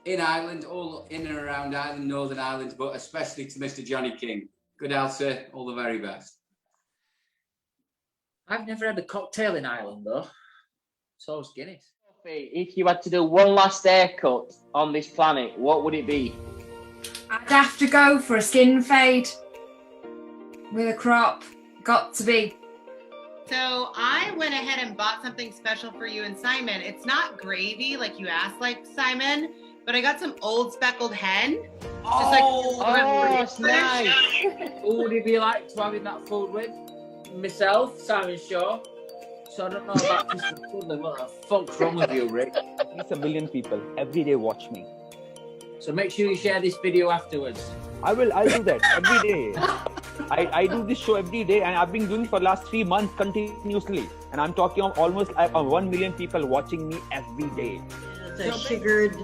in Ireland, all in and around Ireland, Northern Ireland, but especially to Mr. Johnny King. Good health, sir. All the very best. I've never had a cocktail in Ireland though. So is Guinness. If you had to do one last haircut on this planet, what would it be? I'd have to go for a skin fade with a crop. Got to be. So I went ahead and bought something special for you and Simon. It's not gravy like you asked, like Simon, but I got some old speckled hen. It's nice. Who would it be like to having that food with? Myself, Simon Shaw. So I don't know about this. What the fuck's wrong with you, Rick? At least 1 million people every day watch me. So make sure you share this video afterwards. I'll do that every day. I do this show every day and I've been doing it for the last 3 months continuously. And I'm talking of almost 1 million people watching me every day. It's a sugared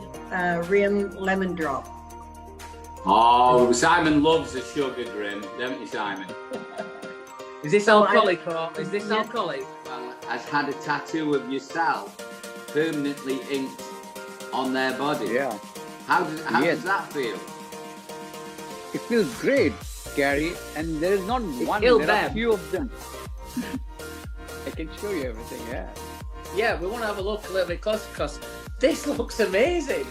rim lemon drop. Oh, Simon loves a sugared rim, don't you, Simon? Is this alcoholic or is this alcoholic? Well, has had a tattoo of yourself permanently inked on their body. Yeah. How does that feel? It feels great, Gary, and there is not one, there are a few of them. I can show you everything, yeah. Yeah, we want to have a look a little bit closer because this looks amazing.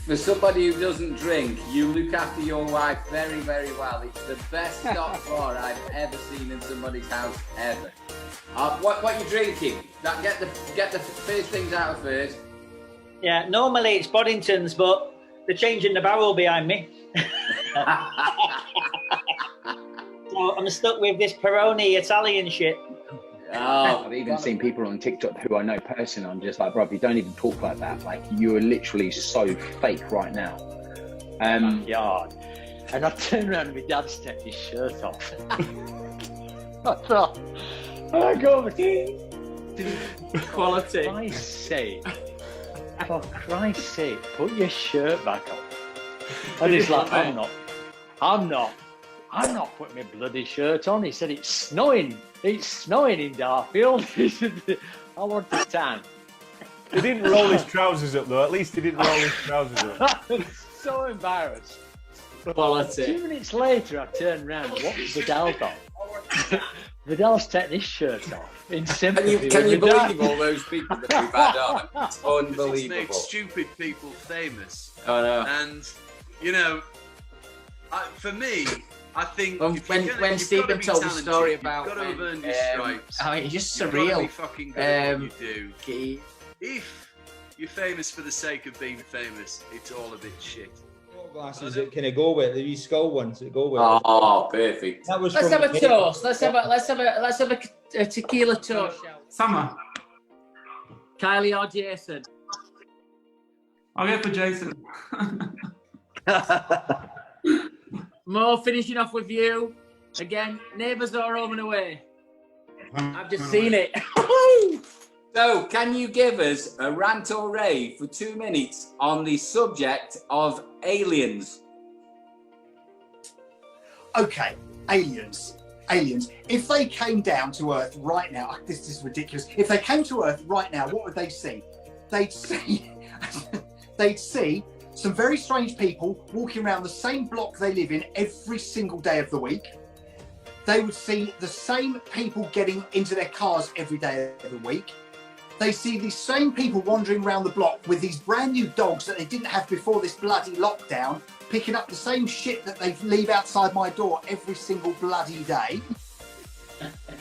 For somebody who doesn't drink, you look after your wife very, very well. It's the best stock bar I've ever seen in somebody's house ever. What are you drinking? Get the first things out of first. Yeah, normally it's Boddington's, but they're changing the barrel behind me. So I'm stuck with this Peroni Italian shit. I've even seen people on TikTok who I know personally. I'm just like, bro, you don't even talk like that. Like, you are literally so fake right now. Yard. And I turned around and my dad's taking his shirt off. I thought, I go, quality. For Christ's sake, put your shirt back on. And he's like, I'm not putting my bloody shirt on. He said, it's snowing in Darfield. He said, I want to tan. He didn't roll his trousers up though. At least he didn't roll his trousers up. I was so embarrassed. Quality. 2 minutes later, I turned around. What's Vidal got? Vidal's taking his shirt off in sympathy. Can you believe all those people that we've had on? It's unbelievable. Make stupid people famous. I know. And you know, for me, I think when Stephen told the story about you've got to have earned your stripes. I mean, it's just You've surreal. got to be fucking good at what you do. If you're famous for the sake of being famous, it's all a bit shit. Glasses that kind of go with these skull ones that go with. Oh, perfect. That was Let's from have a toast. Let's have a tequila toast. Summer. Kylie or Jason? I'll go for Jason. Mo, finishing off with you again. Neighbours or home and away? I've just seen it. So, can you give us a rant or rave for 2 minutes on the subject of aliens? Okay, aliens. If they came down to Earth right now, this is ridiculous. If they came to Earth right now, what would they see? They'd see some very strange people walking around the same block they live in every single day of the week. They would see the same people getting into their cars every day of the week. They see these same people wandering around the block with these brand new dogs that they didn't have before this bloody lockdown, picking up the same shit that they leave outside my door every single bloody day.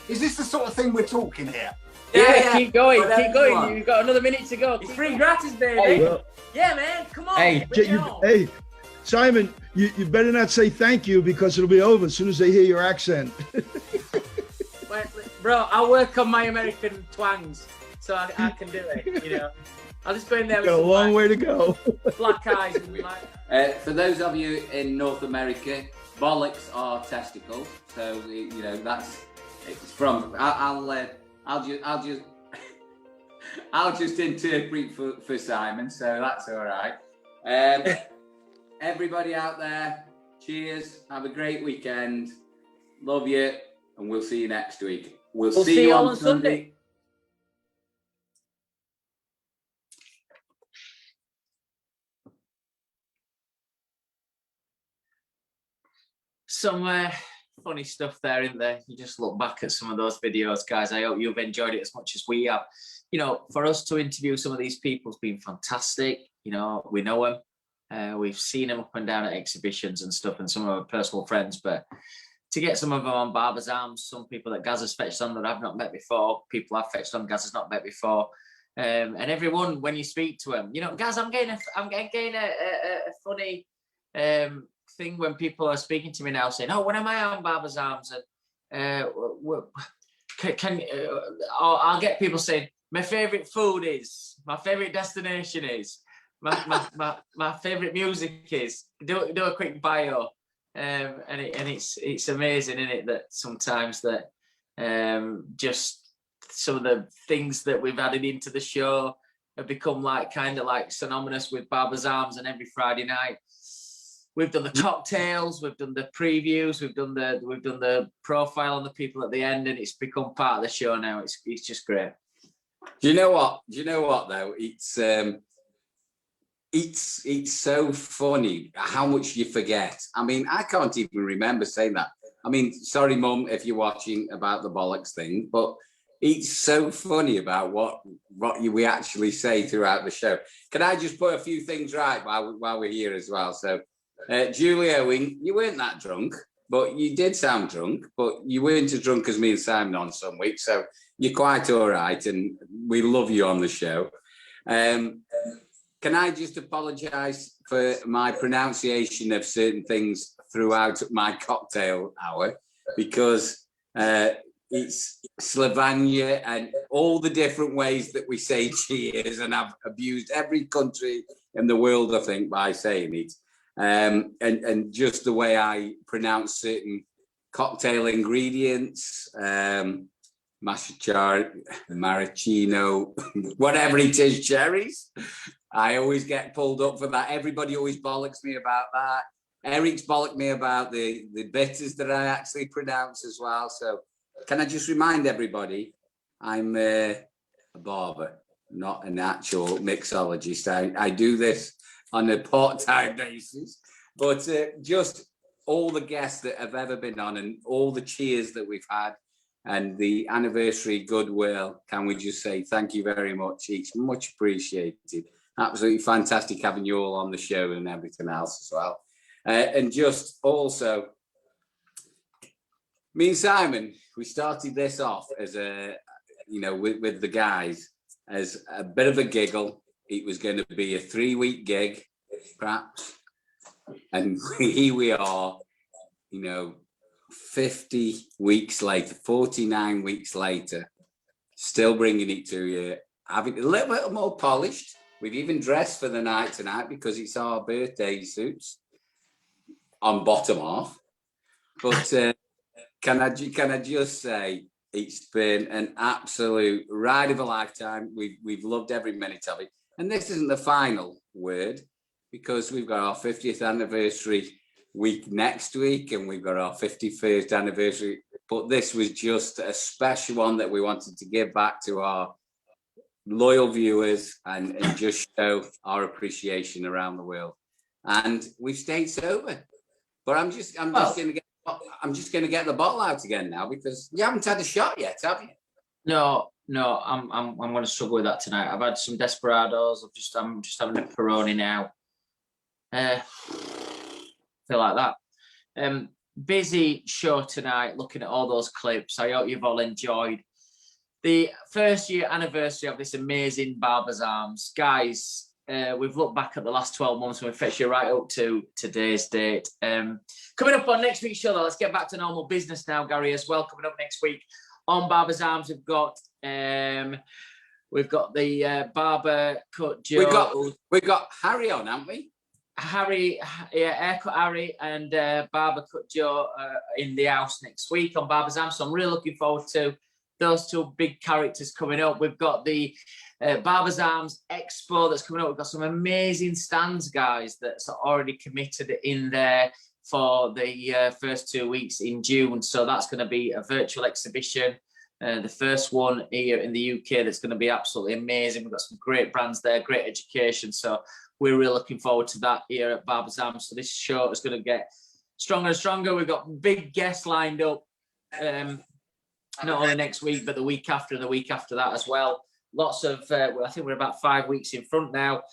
Is this the sort of thing we're talking here? Yeah, keep going. You've got another minute to go. It's free gratis, baby. Yeah, man, come on. Hey, Simon, you better not say thank you because it'll be over as soon as they hear your accent. Bro, I'll work on my American twangs. So I can do it, you know. I'll just go in there with got a long way to go. Black eyes and like. For those of you in North America, bollocks are testicles. So you know it's from. I'll just interpret for Simon. So that's all right. Everybody out there, cheers. Have a great weekend. Love you, and we'll see you next week. We'll see you on Sunday. Some funny stuff there, isn't there? You just look back at some of those videos, guys. I hope you've enjoyed it as much as we have. You know, for us to interview some of these people has been fantastic. You know, we know them. We've seen them up and down at exhibitions and stuff, and some of our personal friends. But to get some of them on Barber's Arms, some people that Gaz has fetched on that I've not met before, people I've fetched on Gaz has not met before. And everyone, when you speak to them, you know, Gaz, I'm getting a funny thing when people are speaking to me now saying, "Oh, when am I on Barber's Arms?" And I'll get people saying, "My favourite food is, my favourite destination is, my favourite music is." Do a quick bio, and it's amazing, isn't it, that sometimes that just some of the things that we've added into the show have become like kind of like synonymous with Barber's Arms. And every Friday night we've done the cocktails, we've done the previews, we've done the profile on the people at the end, and it's become part of the show now. It's just great. Do you know what though? It's so funny how much you forget. I mean, I can't even remember saying that. I mean, sorry, Mum, if you're watching about the bollocks thing, but It's so funny about what we actually say throughout the show. Can I just put a few things right while we're here as well? So, Julie Owen, you weren't that drunk, but you did sound drunk, but you weren't as drunk as me and Simon on some weeks. So you're quite all right, and we love you on the show. Can I just apologise for my pronunciation of certain things throughout my cocktail hour, because it's Slovenia and all the different ways that we say cheers, and I've abused every country in the world, I think, by saying it. And just the way I pronounce certain cocktail ingredients, maraschino, whatever it is, cherries. I always get pulled up for that. Everybody always bollocks me about that. Eric's bollocked me about the bitters that I actually pronounce as well. So can I just remind everybody, I'm a barber, not an actual mixologist. I do this on a part-time basis, but just all the guests that have ever been on and all the cheers that we've had and the anniversary goodwill, can we just say thank you very much. It's much appreciated. Absolutely fantastic having you all on the show and everything else as well. And just also, me and Simon, we started this off as a, with the guys as a bit of a giggle. It was going to be a 3-week gig, perhaps. And here we are, 50 weeks later, 49 weeks later, still bringing it to you, having a little bit more polished. We've even dressed for the night tonight because it's our birthday suits on bottom half. But can I just say, it's been an absolute ride of a lifetime. We've loved every minute of it. And this isn't the final word, because we've got our 50th anniversary week next week, and we've got our 51st anniversary. But this was just a special one that we wanted to give back to our loyal viewers and just show our appreciation around the world. And we've stayed sober. But I'm just going to get the bottle out again now, because you haven't had a shot yet, have you? No, I'm going to struggle with that tonight. I've had some Desperados. I'm just having a Peroni now. Feel like that. Busy show tonight, looking at all those clips. I hope you've all enjoyed the first year anniversary of this amazing Barbers Arms. Guys, we've looked back at the last 12 months and we've fetched you right up to today's date. Coming up on next week's show, though, let's get back to normal business now, Gary, as well. Coming up next week on Barbers Arms, we've got the barber cut Joe. We've got Harry on, haven't we? Harry, Haircut Harry and Barber Cut Joe in the house next week on Barbers Arms. So I'm really looking forward to those two big characters coming up. We've got the Barbers Arms Expo that's coming up. We've got some amazing stands, guys, that's already committed in there for the first 2 weeks in June. So that's going to be a virtual exhibition. The first one here in the UK that's going to be absolutely amazing. We've got some great brands there, great education. So we're really looking forward to that here at Barbers Arms. So this show is going to get stronger and stronger. We've got big guests lined up, not only next week, but the week after and the week after that as well. Lots of, I think we're about 5 weeks in front now.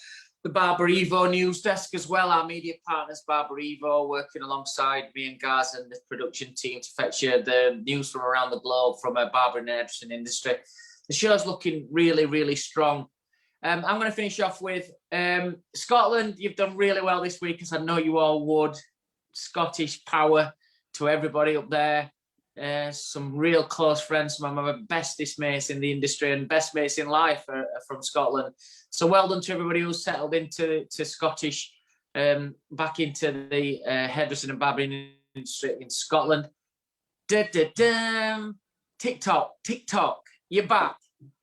The BarberEVO news desk as well, our media partners, BarberEVO, working alongside me and Gaz and the production team to fetch you the news from around the globe from a barbering and hairdressing industry. The show's looking really, really strong. I'm going to finish off with Scotland. You've done really well this week, as I know you all would. Scottish power to everybody up there. Some real close friends, some of my bestest mates in the industry and best mates in life are from Scotland. So well done to everybody who's settled into Scottish, back into the hairdressing and barbering industry in Scotland. TikTok, you're back.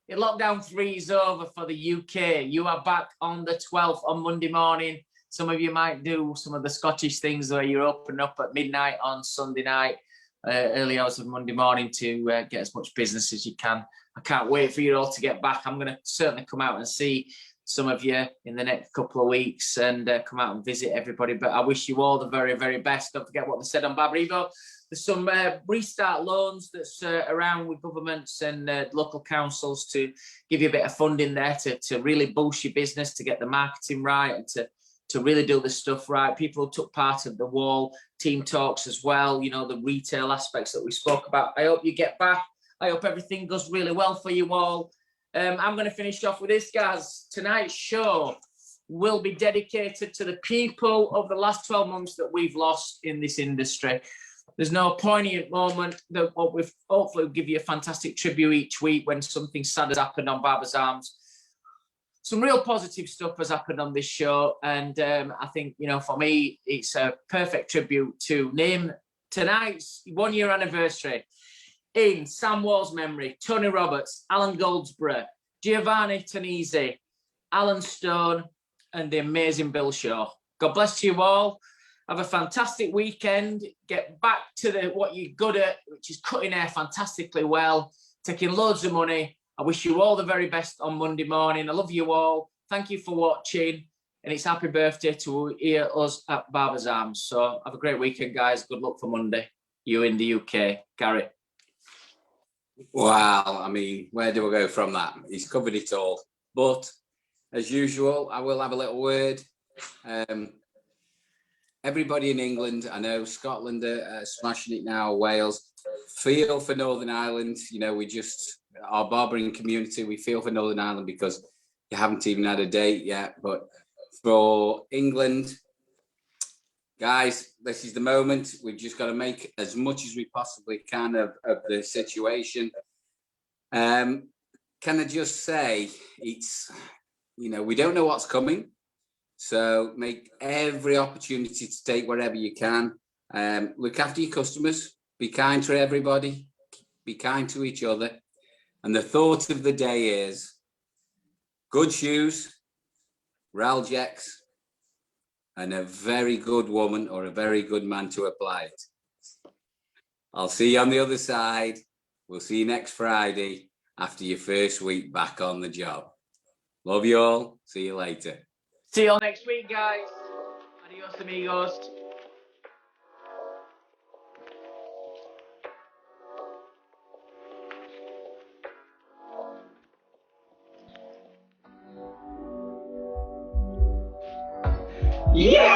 Your lockdown 3 is over for the UK. You are back on the 12th on Monday morning. Some of you might do some of the Scottish things where you're open up at midnight on Sunday night, early hours of Monday morning to get as much business as you can. I can't wait for you all to get back. I'm going to certainly come out and see some of you in the next couple of weeks and come out and visit everybody. But I wish you all the very, very best. Don't forget what they said on BarberEVO. There's some restart loans that's around with governments and local councils to give you a bit of funding there to really boost your business, to get the marketing right and to really do the stuff right. People who took part of the Wahl team talks as well, you know, the retail aspects that we spoke about. I hope you get back. I hope everything goes really well for you all. I'm going to finish off with this, guys. Tonight's show will be dedicated to the people of the last 12 months that we've lost in this industry. There's no poignant moment that what we've hopefully will give you a fantastic tribute each week when something sad has happened on Barbers Arms. Some real positive stuff has happened on this show, and I think, you know, for me, it's a perfect tribute to name tonight's 1 year anniversary in Sam Wall's memory, Tony Roberts, Alan Goldsborough, Giovanni Tonisi, Alan Stone, and the amazing Bill Shaw. God bless you all. Have a fantastic weekend. Get back to what you're good at, which is cutting hair fantastically well, taking loads of money. I wish you all the very best on Monday morning. I love you all. Thank you for watching. And it's happy birthday to hear us at Barbers Arms. So have a great weekend, guys. Good luck for Monday. You in the UK. Gary. Wow, I mean, where do I go from that? He's covered it all. But as usual, I will have a little word. Everybody in England, I know Scotland are smashing it now, Wales. Feel for Northern Ireland. You know, our barbering community, we feel for Northern Ireland because you haven't even had a date yet. But for England, guys, this is the moment. We've just got to make as much as we possibly can of the situation. Can I just say, it's, you know, we don't know what's coming. So make every opportunity to take whatever you can. Look after your customers. Be kind to everybody. Be kind to each other. And the thought of the day is good shoes, Raljecks, and a very good woman or a very good man to apply it. I'll see you on the other side. We'll see you next Friday after your first week back on the job. Love you all. See you later. See you all next week, guys. Adios, amigos. Yeah!